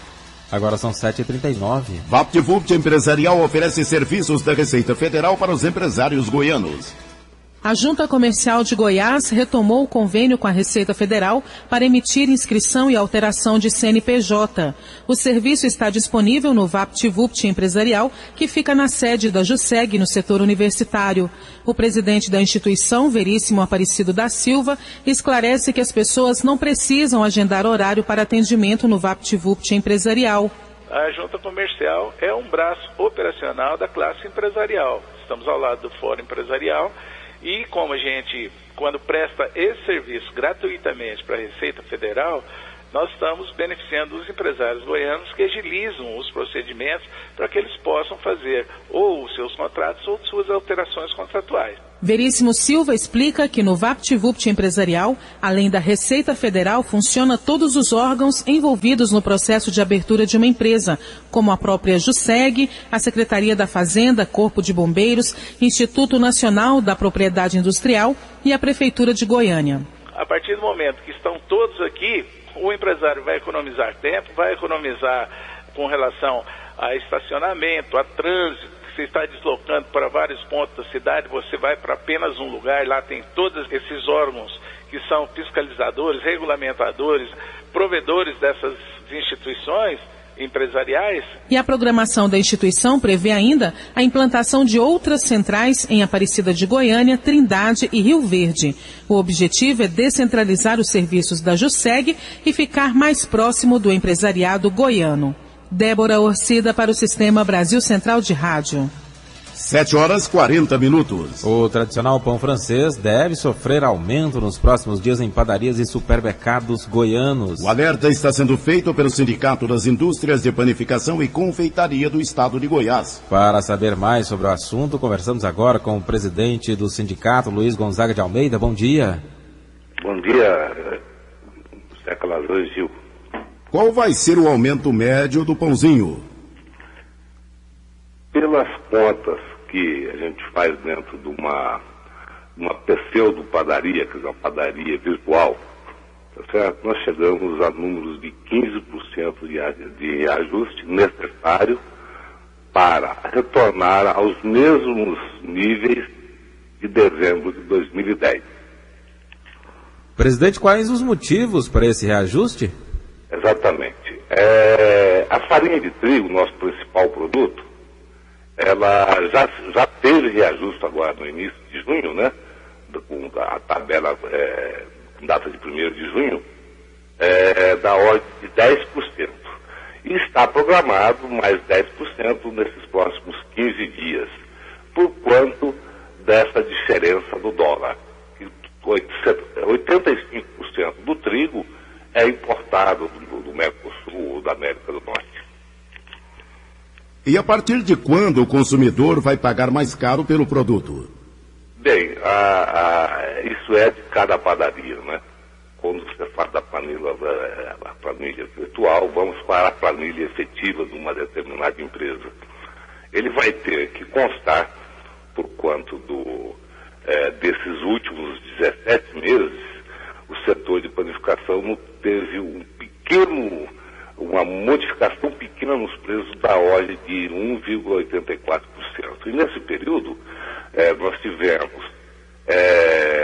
Agora são 7h39. VaptVupt Empresarial oferece serviços da Receita Federal para os empresários goianos. A Junta Comercial de Goiás retomou o convênio com a Receita Federal para emitir inscrição e alteração de CNPJ. O serviço está disponível no VaptVupt Empresarial, que fica na sede da JUSEG, no setor universitário. O presidente da instituição, Veríssimo Aparecido da Silva, esclarece que as pessoas não precisam agendar horário para atendimento no VaptVupt Empresarial. A Junta Comercial é um braço operacional da classe empresarial. Estamos ao lado do Fórum Empresarial. E como a gente, quando presta esse serviço gratuitamente para a Receita Federal, nós estamos beneficiando os empresários goianos que agilizam os procedimentos para que eles possam fazer ou os seus contratos ou suas alterações contratuais. Veríssimo Silva explica que no VaptVupt empresarial, além da Receita Federal, funciona todos os órgãos envolvidos no processo de abertura de uma empresa, como a própria JUSEG, a Secretaria da Fazenda, Corpo de Bombeiros, Instituto Nacional da Propriedade Industrial e a Prefeitura de Goiânia. A partir do momento que estão todos aqui, o empresário vai economizar tempo, vai economizar com relação a estacionamento, a trânsito. Você está deslocando para vários pontos da cidade, você vai para apenas um lugar, lá tem todos esses órgãos que são fiscalizadores, regulamentadores, provedores dessas instituições empresariais. E a programação da instituição prevê ainda a implantação de outras centrais em Aparecida de Goiânia, Trindade e Rio Verde. O objetivo é descentralizar os serviços da JUSEG e ficar mais próximo do empresariado goiano. Débora Orcida para o Sistema Brasil Central de Rádio. 7h40. O tradicional pão francês deve sofrer aumento nos próximos dias em padarias e supermercados goianos. O alerta está sendo feito pelo Sindicato das Indústrias de Panificação e Confeitaria do Estado de Goiás. Para saber mais sobre o assunto, conversamos agora com o presidente do sindicato, Luiz Gonzaga de Almeida. Bom dia. Bom dia, José Calazans e Gil. Qual vai ser o aumento médio do pãozinho? Pelas contas que a gente faz dentro de uma pseudo-padaria, que é uma padaria virtual, tá certo? Nós chegamos a números de 15% de reajuste necessário para retornar aos mesmos níveis de dezembro de 2010. Presidente, quais os motivos para esse reajuste? Exatamente. A farinha de trigo, nosso principal produto, ela já teve reajuste agora no início de junho, né? Com a tabela com data de 1º de junho, da ordem de 10%. E está programado mais 10% nesses próximos 15 dias, por quanto dessa diferença do dólar. 85% do trigo é importado do Mercosul ou da América do Norte. E a partir de quando o consumidor vai pagar mais caro pelo produto? Bem, isso é de cada padaria, né? Quando você faz a planilha virtual, vamos para a planilha efetiva de uma determinada empresa. Ele vai ter que constar, por quanto desses últimos 17 meses, o setor de panificação teve uma modificação pequena nos preços da ordem de 1,84%. E nesse período, nós tivemos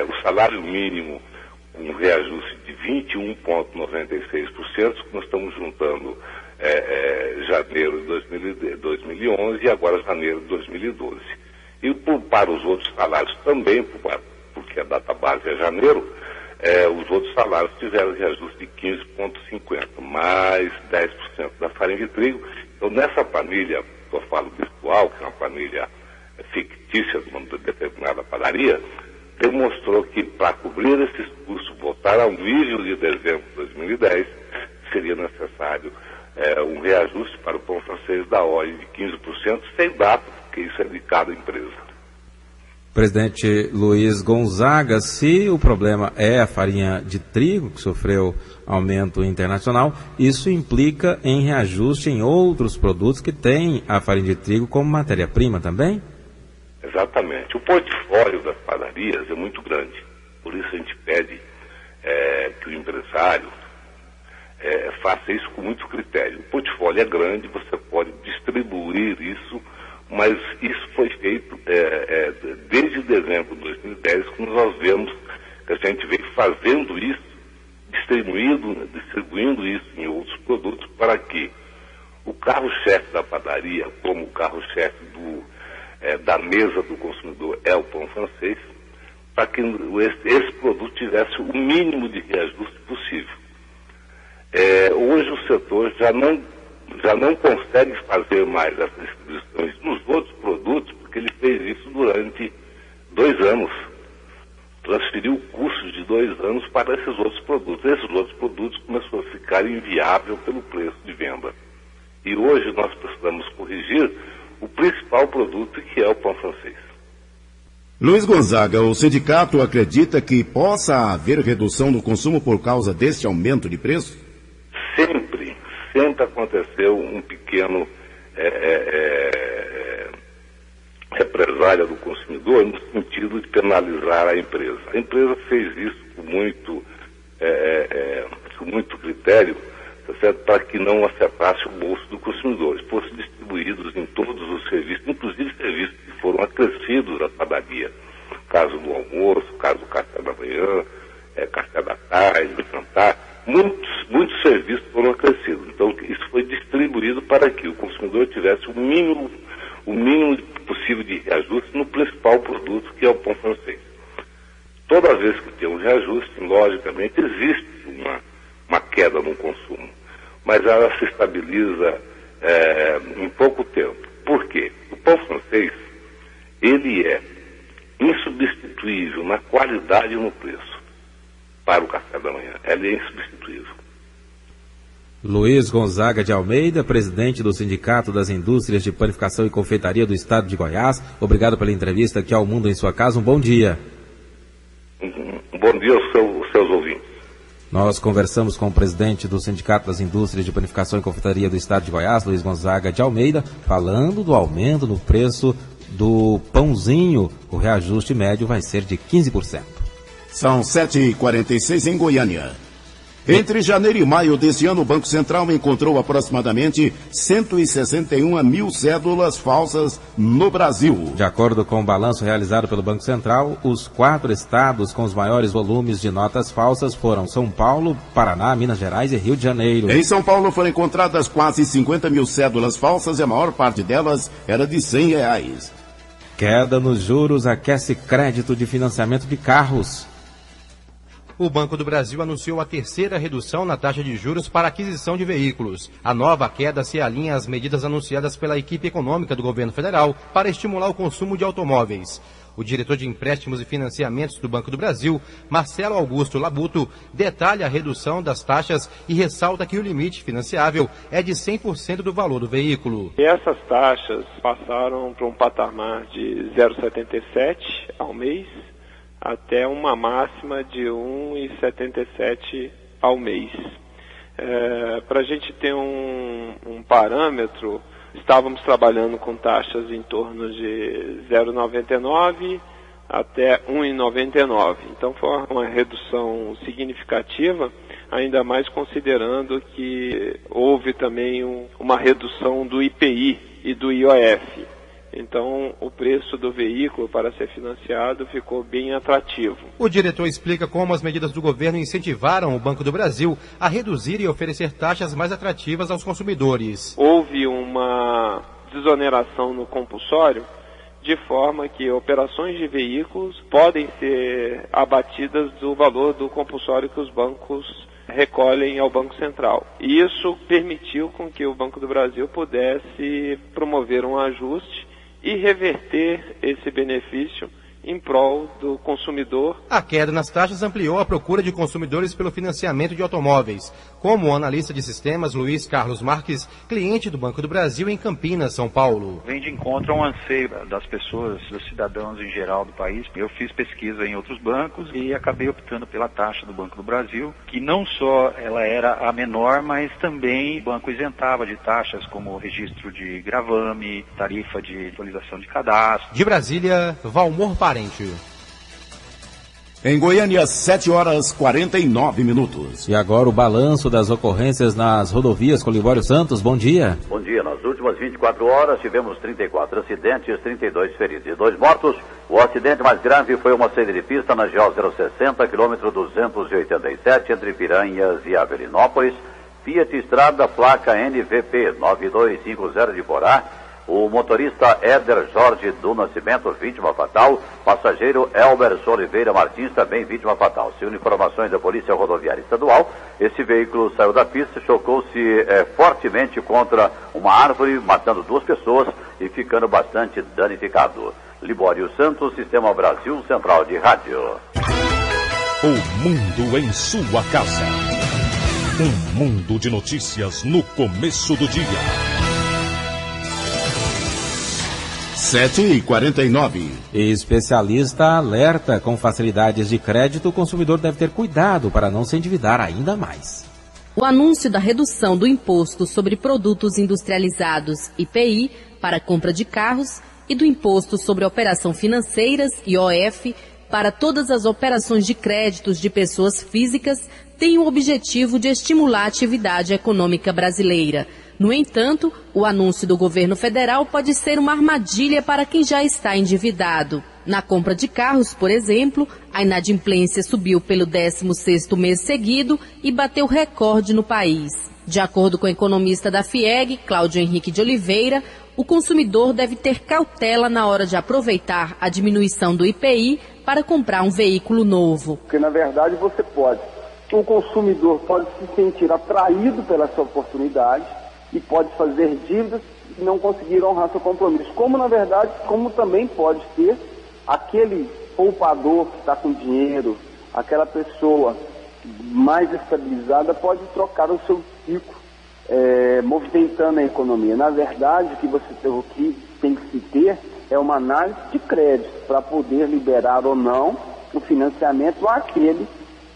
o salário mínimo com um reajuste de 21,96%, que nós estamos juntando janeiro de 2011 e agora janeiro de 2012. E para os outros salários também, porque a data base é janeiro, os outros salários tiveram reajuste de 15,50%, mais 10% da farinha de trigo. Então, nessa planilha, que eu falo virtual, que é uma planilha fictícia de uma determinada padaria, demonstrou que para cobrir esses custos, voltar ao nível de dezembro de 2010, seria necessário um reajuste para o pão francês da ordem de 15%, sem data, porque isso é de cada empresa. Presidente Luiz Gonzaga, se o problema é a farinha de trigo, que sofreu aumento internacional, isso implica em reajuste em outros produtos que têm a farinha de trigo como matéria-prima também? Exatamente. O portfólio das padarias é muito grande. Por isso a gente pede que o empresário faça isso com muito critério. O portfólio é grande, você pode distribuir isso, mas isso foi feito desde dezembro de 2010, quando nós vemos que a gente veio fazendo isso, distribuindo isso em outros produtos, para que o carro-chefe da padaria, como o carro-chefe da mesa do consumidor é o pão francês, para que esse produto tivesse o mínimo de reajuste possível. Hoje o setor já não consegue fazer mais essas distribuições nos outros produtos, porque ele fez isso durante 2 anos. transferiu o custo de 2 anos para esses outros produtos. Esses outros produtos começaram a ficar inviável pelo preço de venda. E hoje nós precisamos corrigir o principal produto, que é o pão francês. Luiz Gonzaga, o sindicato acredita que possa haver redução no consumo por causa deste aumento de preço? Sempre aconteceu um pequeno represália do consumidor no sentido de penalizar a empresa. A empresa fez isso com muito critério, tá certo? Para que não afetasse o bolso do consumidor. Fossem distribuídos em todos os serviços, inclusive serviços que foram acrescidos à padaria. Caso do almoço, caso do café da manhã, café da tarde, jantar. Muitos serviços foram acrescidos. Então, isso foi distribuído para que o consumidor tivesse o mínimo possível de reajuste no principal produto, que é o pão francês. Toda vez que tem um reajuste, logicamente, existe uma queda no consumo, mas ela se estabiliza em pouco tempo. Por quê? O pão francês, ele é insubstituível na qualidade e no preço para o café da manhã. Ele é insubstituível. Luiz Gonzaga de Almeida, presidente do Sindicato das Indústrias de Panificação e Confeitaria do Estado de Goiás. Obrigado pela entrevista aqui ao Mundo em Sua Casa. Um bom dia. Um bom dia aos seus ouvintes. Nós conversamos com o presidente do Sindicato das Indústrias de Panificação e Confeitaria do Estado de Goiás, Luiz Gonzaga de Almeida, falando do aumento no preço do pãozinho. O reajuste médio vai ser de 15%. São 7h46 em Goiânia. Entre janeiro e maio deste ano, o Banco Central encontrou aproximadamente 161 mil cédulas falsas no Brasil. De acordo com o balanço realizado pelo Banco Central, os 4 estados com os maiores volumes de notas falsas foram São Paulo, Paraná, Minas Gerais e Rio de Janeiro. Em São Paulo foram encontradas quase 50 mil cédulas falsas e a maior parte delas era de R$100. Queda nos juros aquece crédito de financiamento de carros. O Banco do Brasil anunciou a terceira redução na taxa de juros para aquisição de veículos. A nova queda se alinha às medidas anunciadas pela equipe econômica do governo federal para estimular o consumo de automóveis. O diretor de empréstimos e financiamentos do Banco do Brasil, Marcelo Augusto Labuto, detalha a redução das taxas e ressalta que o limite financiável é de 100% do valor do veículo. Essas taxas passaram para um patamar de 0,77 ao mês, até uma máxima de 1,77 ao mês. Para a gente ter um parâmetro, estávamos trabalhando com taxas em torno de 0,99 até 1,99. Então foi uma redução significativa, ainda mais considerando que houve também uma redução do IPI e do IOF. Então, o preço do veículo para ser financiado ficou bem atrativo. O diretor explica como as medidas do governo incentivaram o Banco do Brasil a reduzir e oferecer taxas mais atrativas aos consumidores. Houve uma desoneração no compulsório, de forma que operações de veículos podem ser abatidas do valor do compulsório que os bancos recolhem ao Banco Central. E isso permitiu com que o Banco do Brasil pudesse promover um ajuste e reverter esse benefício em prol do consumidor. A queda nas taxas ampliou a procura de consumidores pelo financiamento de automóveis, como o analista de sistemas Luiz Carlos Marques, cliente do Banco do Brasil em Campinas, São Paulo. Vem de encontro a um anseio das pessoas, dos cidadãos em geral do país. Eu fiz pesquisa em outros bancos e acabei optando pela taxa do Banco do Brasil, que não só ela era a menor, mas também o banco isentava de taxas como registro de gravame, tarifa de atualização de cadastro. De Brasília, Valmor Parente. Em Goiânia, 7h49. E agora o balanço das ocorrências nas rodovias com Libório Santos. Bom dia. Bom dia. Nas últimas 24 horas tivemos 34 acidentes, 32 feridos e 2 mortos. O acidente mais grave foi uma saída de pista na GO 060, quilômetro 287, entre Piranhas e Avelinópolis. Fiat Estrada, placa NVP 9250 de Borá. O motorista Éder Jorge do Nascimento, vítima fatal. Passageiro Elberson Oliveira Martins, também vítima fatal. Segundo informações da Polícia Rodoviária Estadual, esse veículo saiu da pista, chocou-se fortemente contra uma árvore, matando 2 pessoas e ficando bastante danificado. Libório Santos, Sistema Brasil Central de Rádio. O mundo em sua casa. Um mundo de notícias no começo do dia. 7h49. Especialista alerta: com facilidades de crédito, o consumidor deve ter cuidado para não se endividar ainda mais. O anúncio da redução do imposto sobre produtos industrializados, IPI, para a compra de carros e do imposto sobre operação financeiras, IOF, para todas as operações de créditos de pessoas físicas, tem o objetivo de estimular a atividade econômica brasileira. No entanto, o anúncio do governo federal pode ser uma armadilha para quem já está endividado. Na compra de carros, por exemplo, a inadimplência subiu pelo 16º mês seguido e bateu recorde no país. De acordo com o economista da FIEG, Cláudio Henrique de Oliveira, o consumidor deve ter cautela na hora de aproveitar a diminuição do IPI para comprar um veículo novo. Porque, na verdade, o consumidor pode se sentir atraído pela essa oportunidade e pode fazer dívidas e não conseguir honrar seu compromisso. Como também pode ter aquele poupador que está com dinheiro, aquela pessoa mais estabilizada pode trocar o seu pico, movimentando a economia. Na verdade, o que tem que se ter é uma análise de crédito para poder liberar ou não o financiamento àquele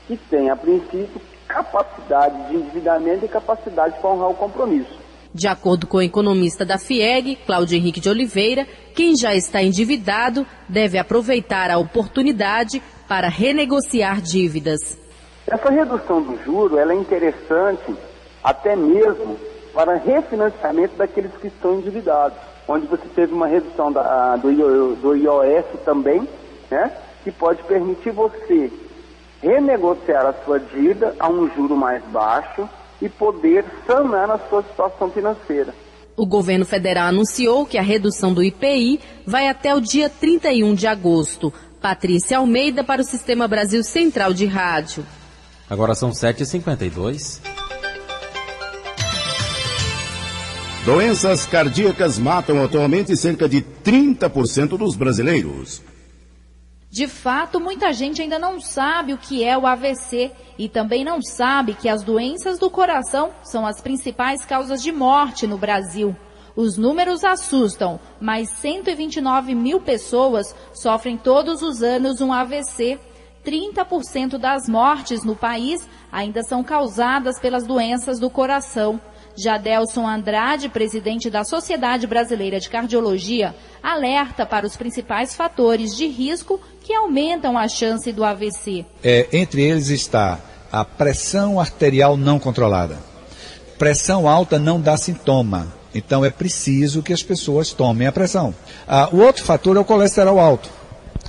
que tem, a princípio, capacidade de endividamento e capacidade para honrar o compromisso. De acordo com o economista da FIEG, Cláudio Henrique de Oliveira, quem já está endividado deve aproveitar a oportunidade para renegociar dívidas. Essa redução do juro ela é interessante até mesmo para refinanciamento daqueles que estão endividados, onde você teve uma redução do IOF também, né, que pode permitir você renegociar a sua dívida a um juro mais baixo e poder sanar a sua situação financeira. O governo federal anunciou que a redução do IPI vai até o dia 31 de agosto. Patrícia Almeida para o Sistema Brasil Central de Rádio. Agora são 7h52. Doenças cardíacas matam atualmente cerca de 30% dos brasileiros. De fato, muita gente ainda não sabe o que é o AVC e também não sabe que as doenças do coração são as principais causas de morte no Brasil. Os números assustam, mas 129 mil pessoas sofrem todos os anos um AVC. 30% das mortes no país ainda são causadas pelas doenças do coração. Jadelson Andrade, presidente da Sociedade Brasileira de Cardiologia, alerta para os principais fatores de risco que aumentam a chance do AVC. Entre eles está a pressão arterial não controlada. Pressão alta não dá sintoma, então é preciso que as pessoas tomem a pressão. O outro fator é o colesterol alto.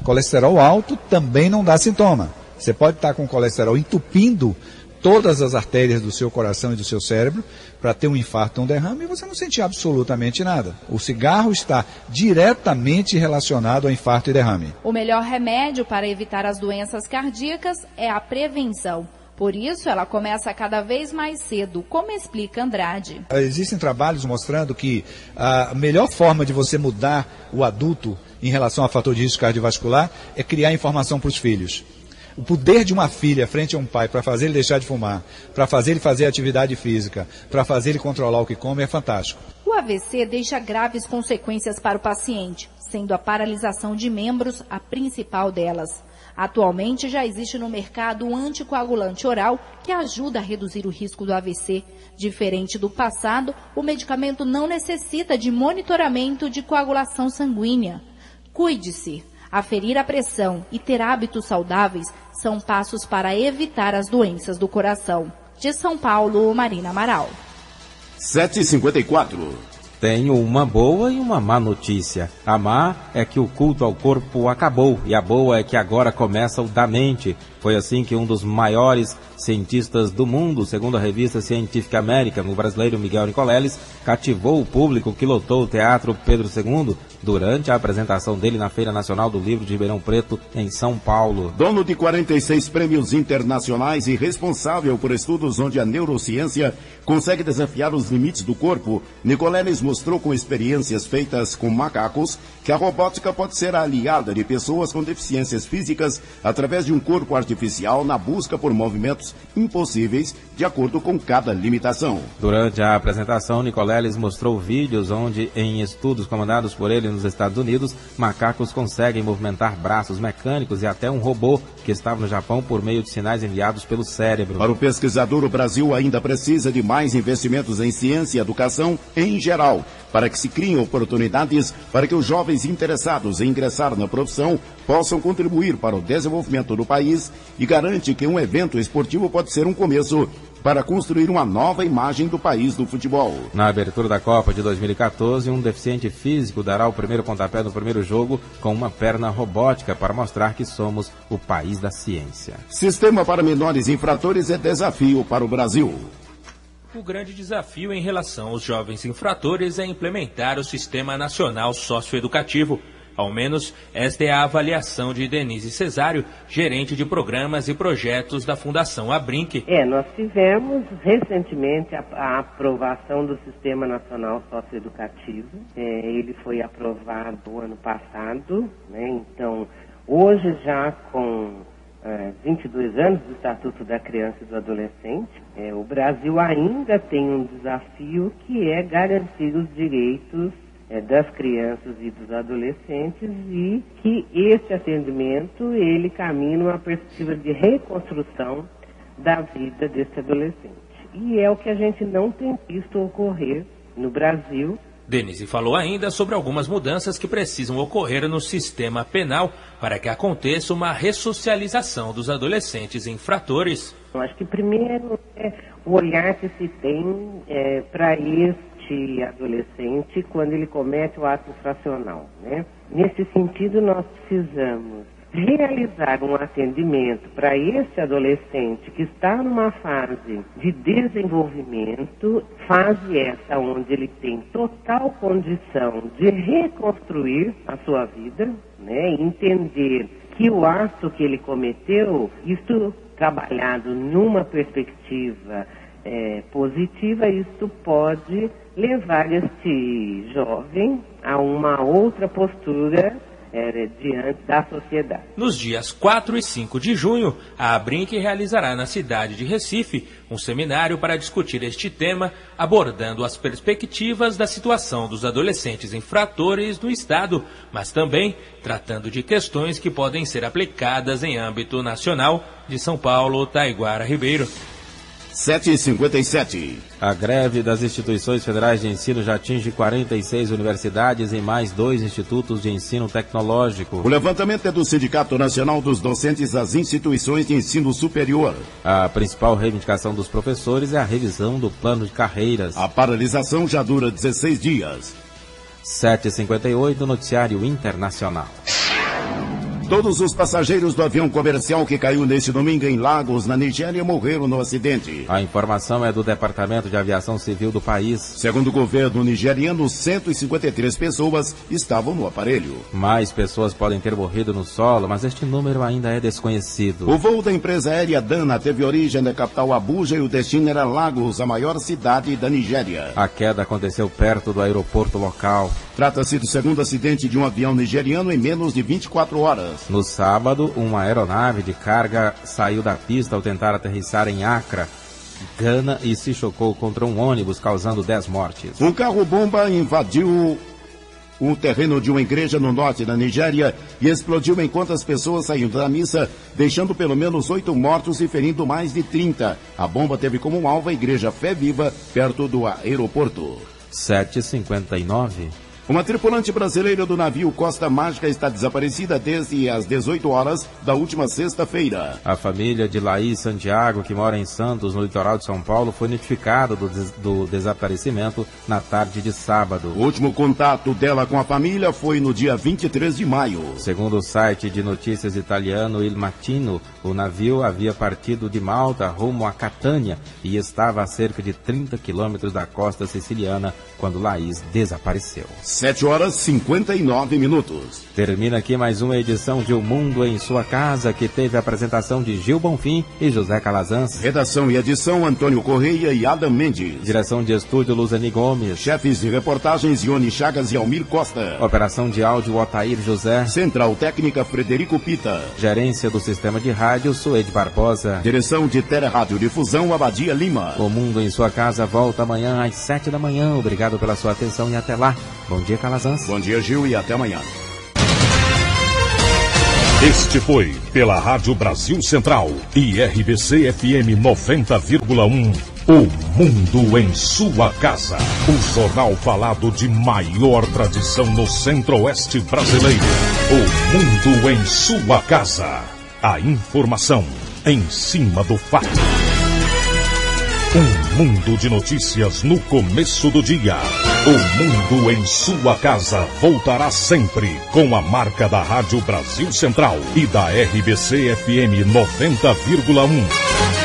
Colesterol alto também não dá sintoma. Você pode estar com colesterol entupindo todas as artérias do seu coração e do seu cérebro para ter um infarto ou um derrame e você não sentir absolutamente nada. O cigarro está diretamente relacionado a infarto e derrame. O melhor remédio para evitar as doenças cardíacas é a prevenção. Por isso, ela começa cada vez mais cedo, como explica Andrade. Existem trabalhos mostrando que a melhor forma de você mudar o adulto em relação a fator de risco cardiovascular é criar informação para os filhos. O poder de uma filha frente a um pai para fazer ele deixar de fumar, para fazer ele fazer atividade física, para fazer ele controlar o que come é fantástico. O AVC deixa graves consequências para o paciente, sendo a paralisação de membros a principal delas. Atualmente já existe no mercado um anticoagulante oral que ajuda a reduzir o risco do AVC. Diferente do passado, o medicamento não necessita de monitoramento de coagulação sanguínea. Cuide-se. Aferir a pressão e ter hábitos saudáveis são passos para evitar as doenças do coração. De São Paulo, Marina Amaral. 7h54. Tenho uma boa e uma má notícia. A má é que o culto ao corpo acabou e a boa é que agora começa o da mente. Foi assim que um dos maiores cientistas do mundo, segundo a revista Scientific American, o brasileiro Miguel Nicoleles, cativou o público que lotou o Teatro Pedro II durante a apresentação dele na Feira Nacional do Livro de Ribeirão Preto, em São Paulo. Dono de 46 prêmios internacionais e responsável por estudos onde a neurociência consegue desafiar os limites do corpo, Nicoleles mostrou com experiências feitas com macacos que a robótica pode ser aliada de pessoas com deficiências físicas através de um corpo artificial artificial na busca por movimentos impossíveis de acordo com cada limitação. Durante a apresentação, Nicoleles mostrou vídeos onde, em estudos comandados por ele nos Estados Unidos, macacos conseguem movimentar braços mecânicos e até um robô que estava no Japão por meio de sinais enviados pelo cérebro. Para o pesquisador, o Brasil ainda precisa de mais investimentos em ciência e educação em geral, para que se criem oportunidades para que os jovens interessados em ingressar na profissão possam contribuir para o desenvolvimento do país, e garante que um evento esportivo pode ser um começo para construir uma nova imagem do país do futebol. Na abertura da Copa de 2014, um deficiente físico dará o primeiro pontapé no primeiro jogo com uma perna robótica para mostrar que somos o país da ciência. Sistema para menores infratores é desafio para o Brasil. O grande desafio em relação aos jovens infratores é implementar o Sistema Nacional Socioeducativo. Ao menos, esta é a avaliação de Denise Cesário, gerente de programas e projetos da Fundação Abrinq. Nós tivemos recentemente a aprovação do Sistema Nacional Socioeducativo. Ele foi aprovado no ano passado, né? Então, hoje já com 22 anos do Estatuto da Criança e do Adolescente, o Brasil ainda tem um desafio que é garantir os direitos das crianças e dos adolescentes, e que esse atendimento ele caminha numa perspectiva de reconstrução da vida desse adolescente. E é o que a gente não tem visto ocorrer no Brasil. Denise falou ainda sobre algumas mudanças que precisam ocorrer no sistema penal para que aconteça uma ressocialização dos adolescentes infratores. Eu acho que primeiro o olhar que se tem para este adolescente quando ele comete o ato infracional, né? Nesse sentido, nós precisamos realizar um atendimento para esse adolescente que está numa fase de desenvolvimento, fase essa onde ele tem total condição de reconstruir a sua vida, né? Entender que o ato que ele cometeu, isto trabalhado numa perspectiva positiva, isso pode levar este jovem a uma outra postura diante da sociedade. Nos dias 4 e 5 de junho, a Abrinq realizará na cidade de Recife um seminário para discutir este tema, abordando as perspectivas da situação dos adolescentes infratores no Estado, mas também tratando de questões que podem ser aplicadas em âmbito nacional. De São Paulo, Taiguara Ribeiro. 7h57. A greve das instituições federais de ensino já atinge 46 universidades e mais 2 institutos de ensino tecnológico. O levantamento é do Sindicato Nacional dos Docentes das Instituições de Ensino Superior. A principal reivindicação dos professores é a revisão do plano de carreiras. A paralisação já dura 16 dias. 7h58, noticiário internacional. Todos os passageiros do avião comercial que caiu neste domingo em Lagos, na Nigéria, morreram no acidente. A informação é do Departamento de Aviação Civil do país. Segundo o governo nigeriano, 153 pessoas estavam no aparelho. Mais pessoas podem ter morrido no solo, mas este número ainda é desconhecido. O voo da empresa aérea Dana teve origem na capital Abuja e o destino era Lagos, a maior cidade da Nigéria. A queda aconteceu perto do aeroporto local. Trata-se do segundo acidente de um avião nigeriano em menos de 24 horas. No sábado, uma aeronave de carga saiu da pista ao tentar aterrissar em Accra, Gana, e se chocou contra um ônibus, causando 10 mortes. Um carro-bomba invadiu o terreno de uma igreja no norte da Nigéria e explodiu enquanto as pessoas saíam da missa, deixando pelo menos 8 mortos e ferindo mais de 30. A bomba teve como alvo a igreja Fé Viva, perto do aeroporto. 7h59. Uma tripulante brasileira do navio Costa Mágica está desaparecida desde as 18 horas da última sexta-feira. A família de Laís Santiago, que mora em Santos, no litoral de São Paulo, foi notificada do desaparecimento na tarde de sábado. O último contato dela com a família foi no dia 23 de maio. Segundo o site de notícias italiano Il Mattino, o navio havia partido de Malta rumo a Catânia e estava a cerca de 30 quilômetros da costa siciliana quando Laís desapareceu. 7h59. Termina aqui mais uma edição de O Mundo em Sua Casa, que teve a apresentação de Gil Bonfim e José Calazans. Redação e edição, Antônio Correia e Adam Mendes. Direção de estúdio, Luzani Gomes. Chefes de reportagens, Ione Chagas e Almir Costa. Operação de áudio, Otair José. Central técnica, Frederico Pita. Gerência do sistema de rádio, Suede Barbosa. Direção de Telerádio-Difusão, Abadia Lima. O Mundo em Sua Casa volta amanhã às 7 da manhã. Obrigado pela sua atenção e até lá. Bom dia, Calazans. Bom dia, Gil, e até amanhã. Este foi, pela Rádio Brasil Central e RBC FM 90,1, O Mundo em Sua Casa. O jornal falado de maior tradição no Centro-Oeste brasileiro. O Mundo em Sua Casa. A informação em cima do fato. Um mundo de notícias no começo do dia. O Mundo em Sua Casa voltará sempre com a marca da Rádio Brasil Central e da RBC FM 90,1.